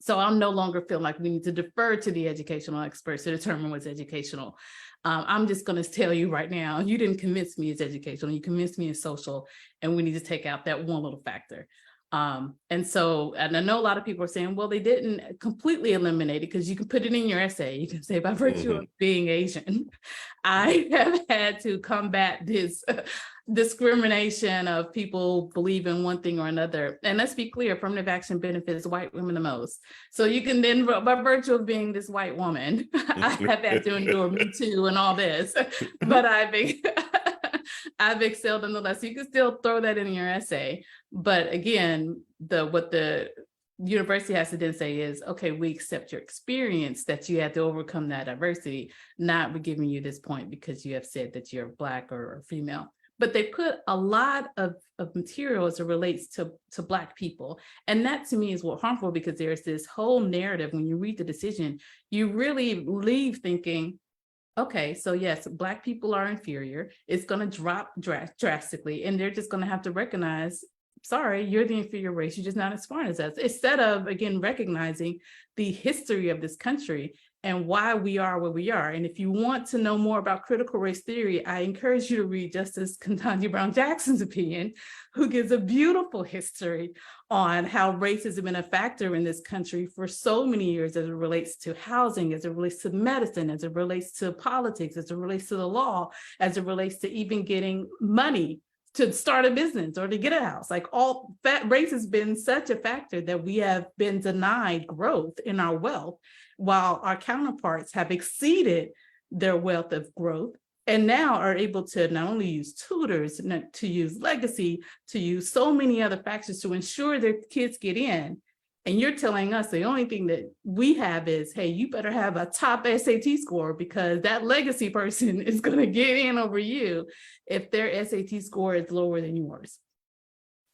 So I'm no longer feel like we need to defer to the educational experts to determine what's educational. I'm just going to tell you right now, you didn't convince me it's educational, you convinced me it's social, and we need to take out that one little factor. And I know a lot of people are saying, well, they didn't completely eliminate it because you can put it in your essay. You can say by virtue of being Asian, I have had to combat this discrimination of people believe in one thing or another. And let's be clear, affirmative action benefits white women the most. So you can then, by virtue of being this white woman, I have had to endure Me Too and all this, but I've excelled nonetheless. So you can still throw that in your essay. But again, what the university has to then say is, okay, we accept your experience that you had to overcome that diversity, not we're giving you this point because you have said that you're Black or female. But they put a lot of material as it relates to Black people. And that to me is what harmful, because there's this whole narrative when you read the decision, you really leave thinking, okay, so yes, Black people are inferior. It's going to drop drastically, and they're just going to have to recognize, sorry, you're the inferior race. You're just not as smart as us. Instead of, again, recognizing the history of this country and why we are where we are. And if you want to know more about critical race theory, I encourage you to read Justice Ketanji Brown Jackson's opinion, who gives a beautiful history on how race has been a factor in this country for so many years as it relates to housing, as it relates to medicine, as it relates to politics, as it relates to the law, as it relates to even getting money to start a business or to get a house. Like all that, race has been such a factor that we have been denied growth in our wealth, while our counterparts have exceeded their wealth of growth and now are able to not only use tutors, to use legacy, to use so many other factors to ensure their kids get in. And you're telling us the only thing that we have is, hey, you better have a top SAT score because that legacy person is going to get in over you if their SAT score is lower than yours.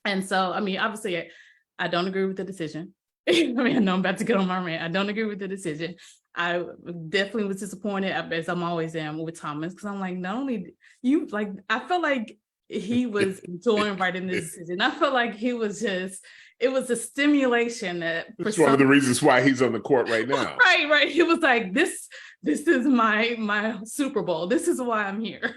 And so, I mean, obviously, I don't agree with the decision. I mean, I know I'm about to get on my rant. I don't agree with the decision. I definitely was disappointed, as I'm always am with Thomas, because I'm like, not only you, like, I felt like he was enjoying writing this decision. I felt like he was just, it was a stimulation that. It's one of the reasons why he's on the court right now. Right. He was like, this is my Super Bowl. This is why I'm here.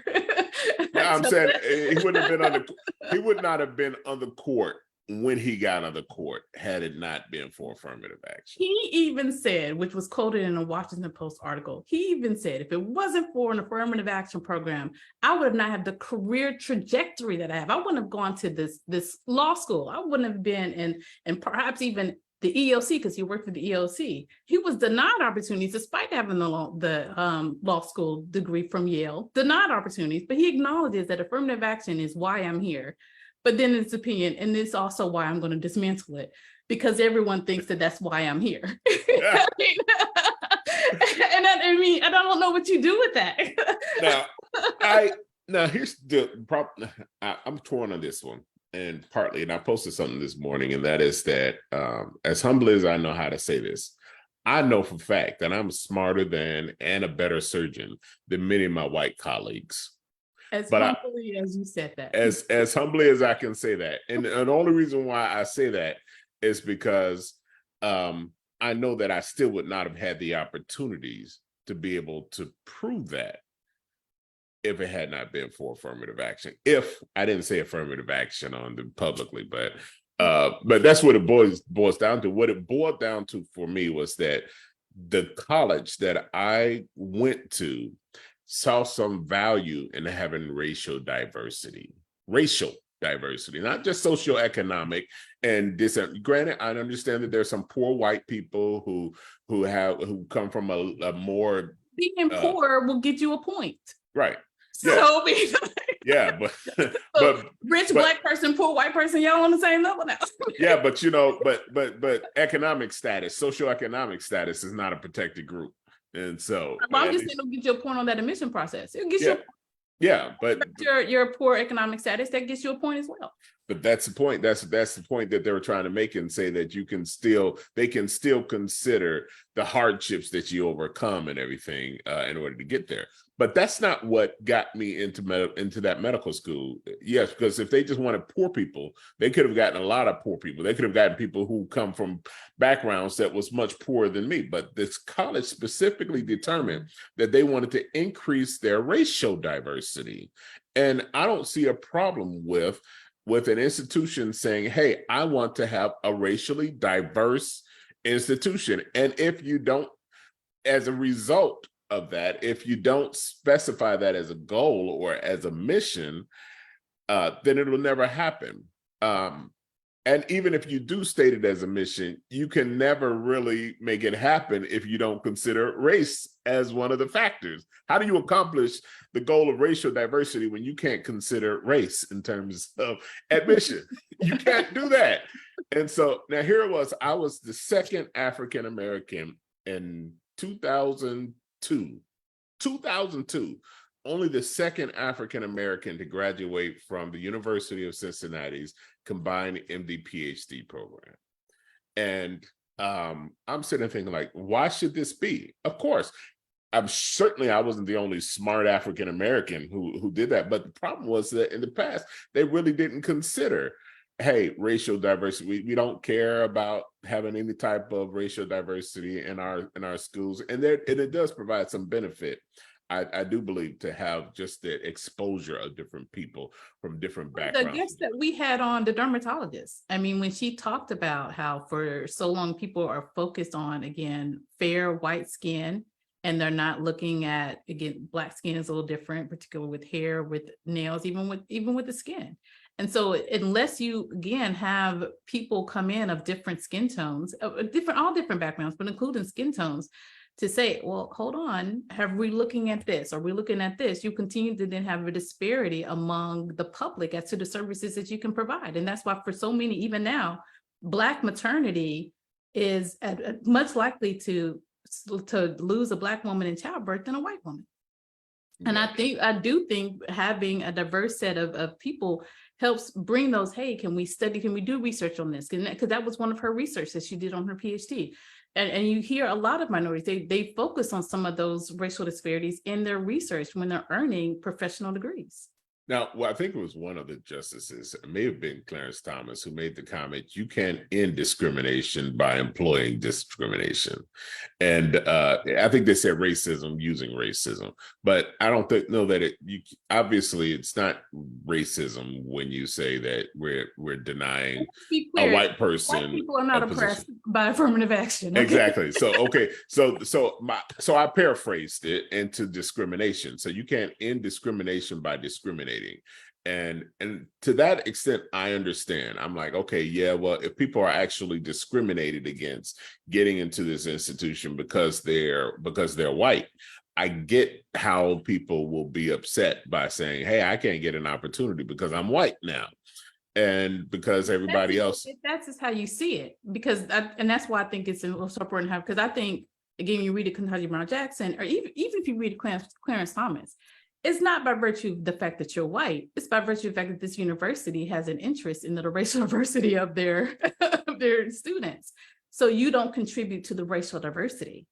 I'm saying he would not have been on the court when he got on the court had it not been for affirmative action. He even said, which was quoted in a Washington Post article, he even said, if it wasn't for an affirmative action program, I would have not had the career trajectory that I have. I wouldn't have gone to this law school. I wouldn't have been in, and perhaps even the ELC, because he worked for the ELC, he was denied opportunities despite having the law school degree from Yale, denied opportunities, but he acknowledges that affirmative action is why I'm here. But then in his opinion, and it's also why I'm going to dismantle it, because everyone thinks that that's why I'm here. Yeah. And I mean, I don't know what you do with that. Now here's the problem. I'm torn on this one, and partly, and I posted something this morning, and that is that as humbly as I know how to say this, I know for a fact that I'm smarter than and a better surgeon than many of my white colleagues. As humbly as you said that. As humbly as I can say that. And the only reason why I say that is because I know that I still would not have had the opportunities to be able to prove that if it had not been for affirmative action. If I didn't say affirmative action on them publicly, but that's what it boils down to. What it boiled down to for me was that the college that I went to saw some value in having racial diversity, not just socioeconomic. And this, granted, I understand that there's some poor white people who come from a more being poor will get you a point, right? So yeah, but rich black person, poor white person, y'all on the same level now. Yeah, but but economic status, socioeconomic status is not a protected group. And so I'm just saying it'll get you a point on that admission process. It'll get you a point. Yeah, but your poor economic status, that gets you a point as well. But that's the point. That's the point that they were trying to make, and say that they can still consider the hardships that you overcome and everything in order to get there. But that's not what got me into that medical school. Yes, because if they just wanted poor people, they could have gotten a lot of poor people. They could have gotten people who come from backgrounds that was much poorer than me. But this college specifically determined that they wanted to increase their racial diversity. And I don't see a problem with an institution saying, hey, I want to have a racially diverse institution. And if you don't, as a result of that, if you don't specify that as a goal or as a mission, then it will never happen. And even if you do state it as a mission, you can never really make it happen if you don't consider race as one of the factors. How do you accomplish the goal of racial diversity when you can't consider race in terms of admission? You can't do that. And so now here it was, I was the second African-American in 2002, only the second African-American to graduate from the University of Cincinnati's combined MD PhD program. And I'm sitting there thinking, like, why should this be? Of course, I wasn't the only smart African-American who did that. But the problem was that in the past, they really didn't consider, hey, racial diversity. We don't care about having any type of racial diversity in our schools. And it does provide some benefit, I do believe, to have just the exposure of different people from different backgrounds. The guest that we had on, the dermatologist, I mean, when she talked about how for so long people are focused on, again, fair white skin, and they're not looking at, again, black skin is a little different, particularly with hair, with nails, even with the skin. And so unless you, again, have people come in of different skin tones, all different backgrounds, but including skin tones, to say, well, hold on, are we looking at this? Are we looking at this? You continue to then have a disparity among the public as to the services that you can provide. And that's why for so many, even now, Black maternity is much likely to lose a Black woman in childbirth than a white woman. And I do think having a diverse set of people helps bring those, hey, can we do research on this? Because that was one of her research that she did on her PhD. And you hear a lot of minorities, they focus on some of those racial disparities in their research when they're earning professional degrees. Now, well, I think it was one of the justices, it may have been Clarence Thomas, who made the comment, you can't end discrimination by employing discrimination. And I think they said racism using racism, but I don't know that obviously it's not racism when you say that we're denying a white person. White people are not oppressed by affirmative action. Okay? Exactly. So I paraphrased it into discrimination. So you can't end discrimination by discriminating. And to that extent, I understand. I'm like, okay, yeah, well, if people are actually discriminated against getting into this institution because they're white, I get how people will be upset by saying, hey, I can't get an opportunity because I'm white now. And because everybody else. That's just how you see it. Because and that's why I think it's so important to have, because I think, again, you read a Ketanji Brown Jackson, or even if you read Clarence Thomas, it's not by virtue of the fact that you're white. It's by virtue of the fact that this university has an interest in the racial diversity of their students. So you don't contribute to the racial diversity.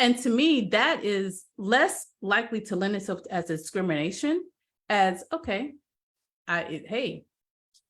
And to me, that is less likely to lend itself as a discrimination as, okay, hey,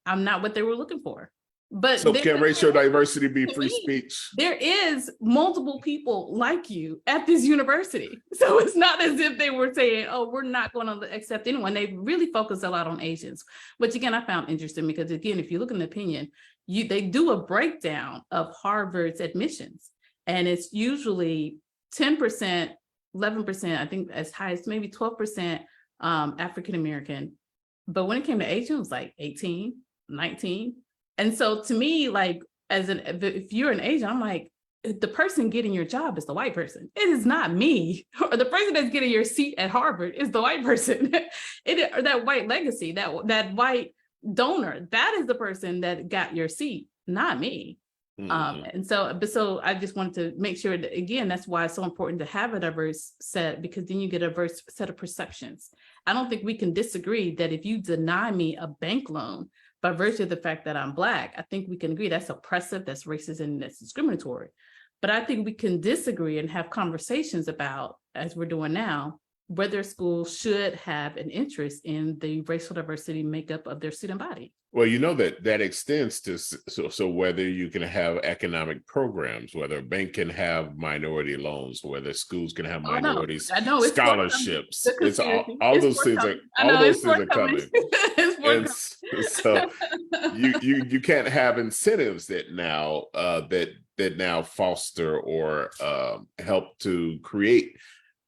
I'm not what they were looking for. But so can racial diversity be free speech? There is multiple people like you at this university. So it's not as if they were saying, oh, we're not going to accept anyone. They really focus a lot on Asians, which again, I found interesting because again, if you look in the opinion, they do a breakdown of Harvard's admissions, and it's usually 10%, 11%, I think as high as maybe 12% African-American. But when it came to Asian, it was like 18, 19. And so to me, like, if you're an Asian, I'm like, the person getting your job is the white person. It is not me. Or the person that's getting your seat at Harvard is the white person. Or that white legacy, that white donor, that is the person that got your seat, not me. And so I just wanted to make sure that, again, that's why it's so important to have a diverse set, because then you get a diverse set of perceptions. I don't think we can disagree that if you deny me a bank loan by virtue of the fact that I'm Black, I think we can agree that's oppressive, that's racist, and that's discriminatory. But I think we can disagree and have conversations about, as we're doing now, whether schools should have an interest in the racial diversity makeup of their student body. Well, you know that extends to so whether you can have economic programs, whether a bank can have minority loans, whether schools can have minority scholarships. It's all those things are coming. And so you can't have incentives that now foster or help to create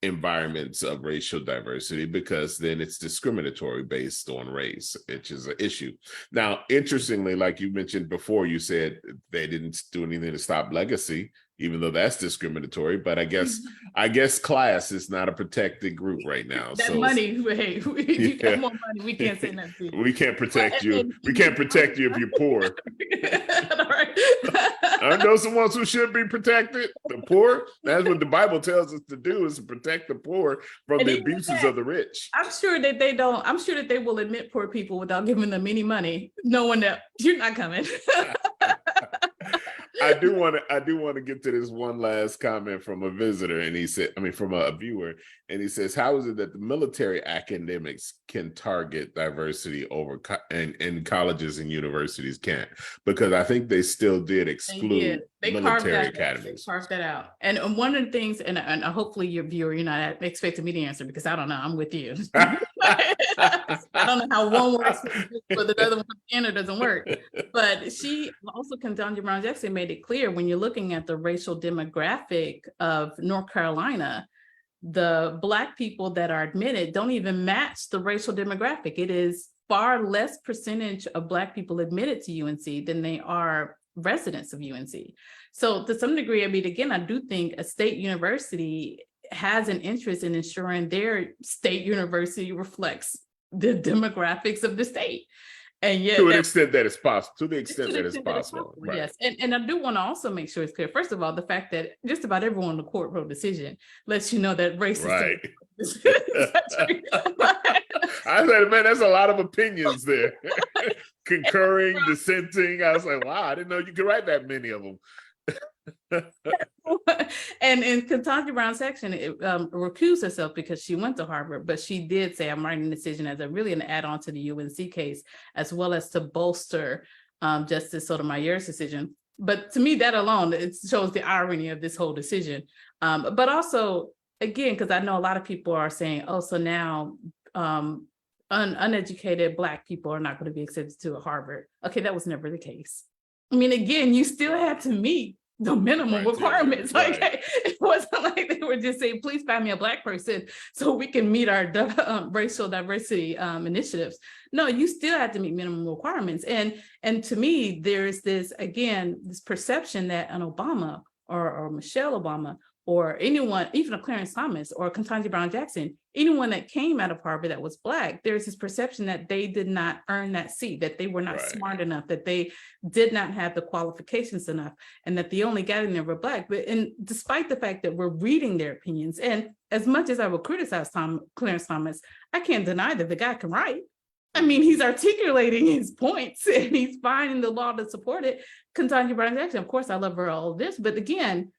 environments of racial diversity, because then it's discriminatory based on race, which is an issue. Now, interestingly, like you mentioned before, you said they didn't do anything to stop legacy, even though that's discriminatory. But I guess class is not a protected group right now. That money, hey, you got more money, we can't say nothing. We can't protect you. We can't protect you if you're poor. I know someone who should be protected, the poor. That's what the Bible tells us to do, is to protect the poor from the abuses of the rich. I'm sure that they will admit poor people without giving them any money, knowing that you're not coming. I do want to get to this one last comment from a visitor, and he said, from a viewer, and he says, how is it that the military academics can target diversity over and colleges and universities can't? Because I think they still did exclude military academies. They carved that out. And one of the things, and hopefully your viewer, you're not expecting me to answer, because I don't know, I'm with you. I don't know how one works, but the other one in it doesn't work. But she also, Ketanji Brown Jackson, made it clear, when you're looking at the racial demographic of North Carolina, the Black people that are admitted don't even match the racial demographic. It is far less percentage of Black people admitted to UNC than they are residents of UNC. So to some degree, again, I do think a state university has an interest in ensuring their state university reflects the demographics of the state. And yet, to an extent that it's possible, to the extent that it's possible. Right. Yes. And I do want to also make sure it's clear. First of all, the fact that just about everyone in the court wrote decision lets you know that race right. is I said, man, there's a lot of opinions there. Concurring, dissenting. I was like, wow, I didn't know you could write that many of them. And in Ketanji Brown's section, it recused herself because she went to Harvard, but she did say, I'm writing the decision as an add-on to the UNC case, as well as to bolster Justice Sotomayor's decision. But to me, that alone, it shows the irony of this whole decision. But also, again, because I know a lot of people are saying, oh, so now uneducated Black people are not going to be accepted to Harvard. Okay, that was never the case. Again, you still had to meet the minimum requirements. Right. Like it wasn't like they were just saying, please find me a Black person so we can meet our racial diversity initiatives. No, you still have to meet minimum requirements. And to me, there's this, again, this perception that an Obama or Michelle Obama or anyone, even a Clarence Thomas or Ketanji Brown Jackson, anyone that came out of Harvard that was Black, there's this perception that they did not earn that seat, that they were not smart enough, that they did not have the qualifications enough, and that the only guy in there were Black. But and despite the fact that we're reading their opinions, and as much as I will criticize Clarence Thomas, I can't deny that the guy can write. I mean, he's articulating his points and he's finding the law to support it. Ketanji Brown Jackson, of course, I love her all of this, but again,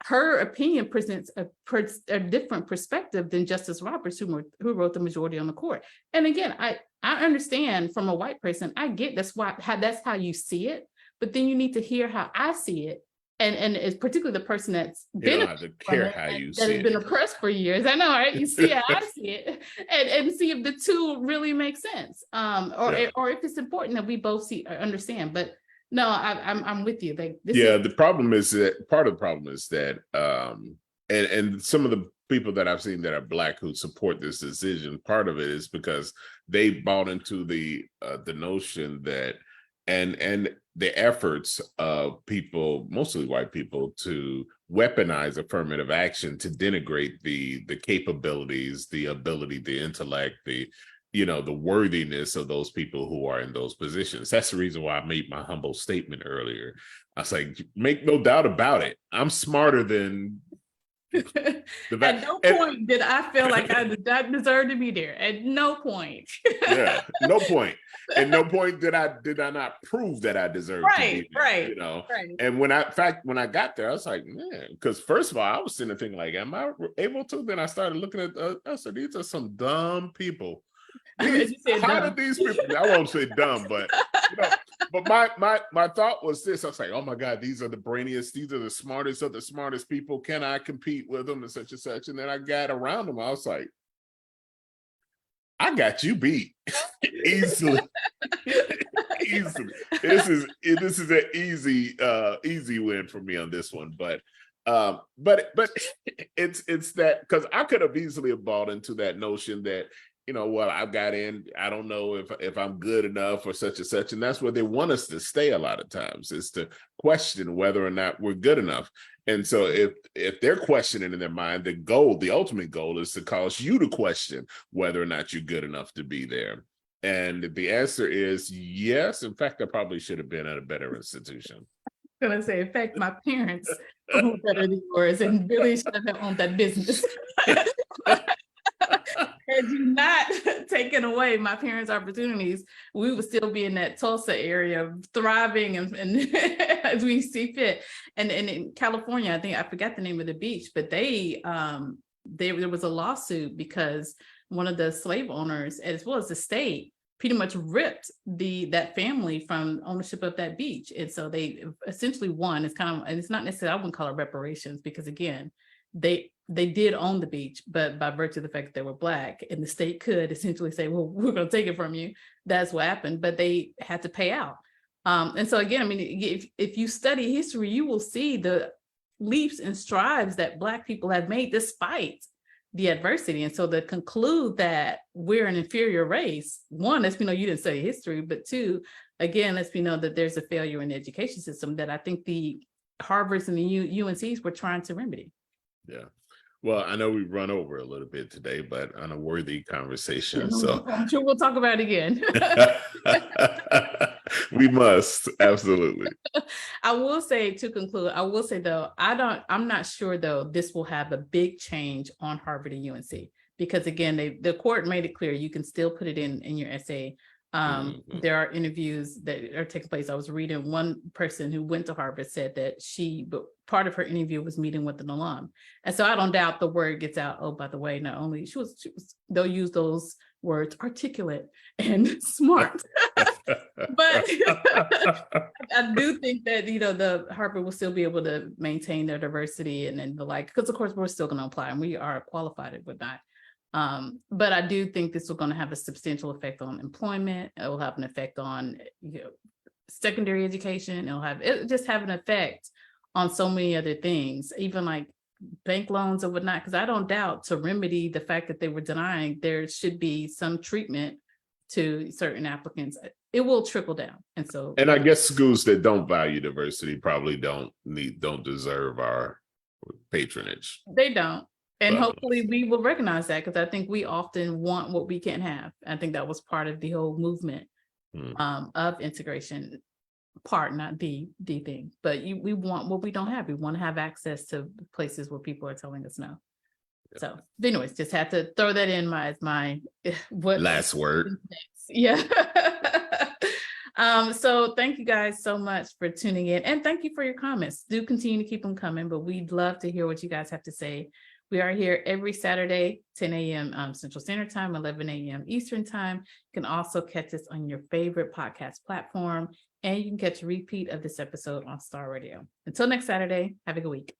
her opinion presents a different perspective than Justice Roberts, who wrote the majority on the court. And again, I understand from a white person, I get that's how you see it, but then you need to hear how I see it. And it's particularly the person that's been you don't have to care how you see it, has been oppressed for years. I know, right? You see how I see it, and see if the two really make sense, or if it's important that we both understand. But no, I'm with you. Like the problem is that part of the problem is that and some of the people that I've seen that are Black who support this decision, part of it is because they bought into the notion that and the efforts of people, mostly white people, to weaponize affirmative action to denigrate the capabilities, the ability, the intellect, the worthiness of those people who are in those positions. That's the reason why I made my humble statement earlier. I was like, make no doubt about it, I'm smarter than at no point did I feel like I deserved to be there. At no point. No point. At no point did I not prove that I deserved to be there, right. And when I got there, I was like, man, because first of all, I was sitting there thinking like, am I able to? Then I started looking at I said, these are some dumb people. How did these people? I won't say dumb, but but my thought was this. I was like, oh my God, these are the brainiest, these are the smartest of the smartest people. Can I compete with them and such and such? And then I got around them. I was like, I got you beat easily. Easily. This is an easy win for me on this one. But it's that, because I could have easily bought into that notion that, well, I've got in, I don't know if I'm good enough or such and such. And that's where they want us to stay a lot of times, is to question whether or not we're good enough. And so if they're questioning in their mind, the ultimate goal is to cause you to question whether or not you're good enough to be there. And the answer is yes. In fact, I probably should have been at a better institution. I'm gonna say, in fact, my parents are better than yours and really should have owned that business. Had you not taken away my parents' opportunities, we would still be in that Tulsa area, thriving and as we see fit. And in California, I think I forgot the name of the beach, but there was a lawsuit because one of the slave owners, as well as the state, pretty much ripped that family from ownership of that beach. And so they essentially won. It's kind of, and it's not necessarily, I wouldn't call it reparations, because again, they did own the beach, but by virtue of the fact that they were Black, and the state could essentially say, well, we're going to take it from you. That's what happened, but they had to pay out. And so again, I mean, if you study history, you will see the leaps and strides that Black people have made despite the adversity. And so to conclude that we're an inferior race, one, lets me know you didn't study history, but two, again, lets me know that there's a failure in the education system that I think the Harvards and the UNCs were trying to remedy. Yeah. Well, I know we run over a little bit today, but on a worthy conversation. So I'm sure we'll talk about it again. We must, absolutely. I will say, to conclude, though, I'm not sure though this will have a big change on Harvard and UNC, because again, the court made it clear you can still put it in your essay. There are interviews that are taking place. I was reading one person who went to Harvard said that but part of her interview was meeting with an alum. And so I don't doubt the word gets out. Oh, by the way, not only she was they'll use those words, articulate and smart. But I do think that, the Harvard will still be able to maintain their diversity and the like, because of course we're still going to apply and we are qualified if we're not. But I do think this is going to have a substantial effect on employment. It will have an effect on secondary education. It'll just have an effect on so many other things, even like bank loans or whatnot, because I don't doubt to remedy the fact that they were denying, there should be some treatment to certain applicants. It will trickle down. And so, and I guess schools that don't value diversity probably don't deserve our patronage. they don't. And But hopefully we will recognize that, because I think we often want what we can't have. I think that was part of the whole movement of integration, part, not the thing. But we want what we don't have. We want to have access to places where people are telling us no. Yeah. So anyways, just had to throw that in as my what last word. Yeah. So thank you guys so much for tuning in, and thank you for your comments. Do continue to keep them coming, but we'd love to hear what you guys have to say. We are here every Saturday, 10 a.m. Central Standard Time, 11 a.m. Eastern Time. You can also catch us on your favorite podcast platform, and you can catch a repeat of this episode on Star Radio. Until next Saturday, have a good week.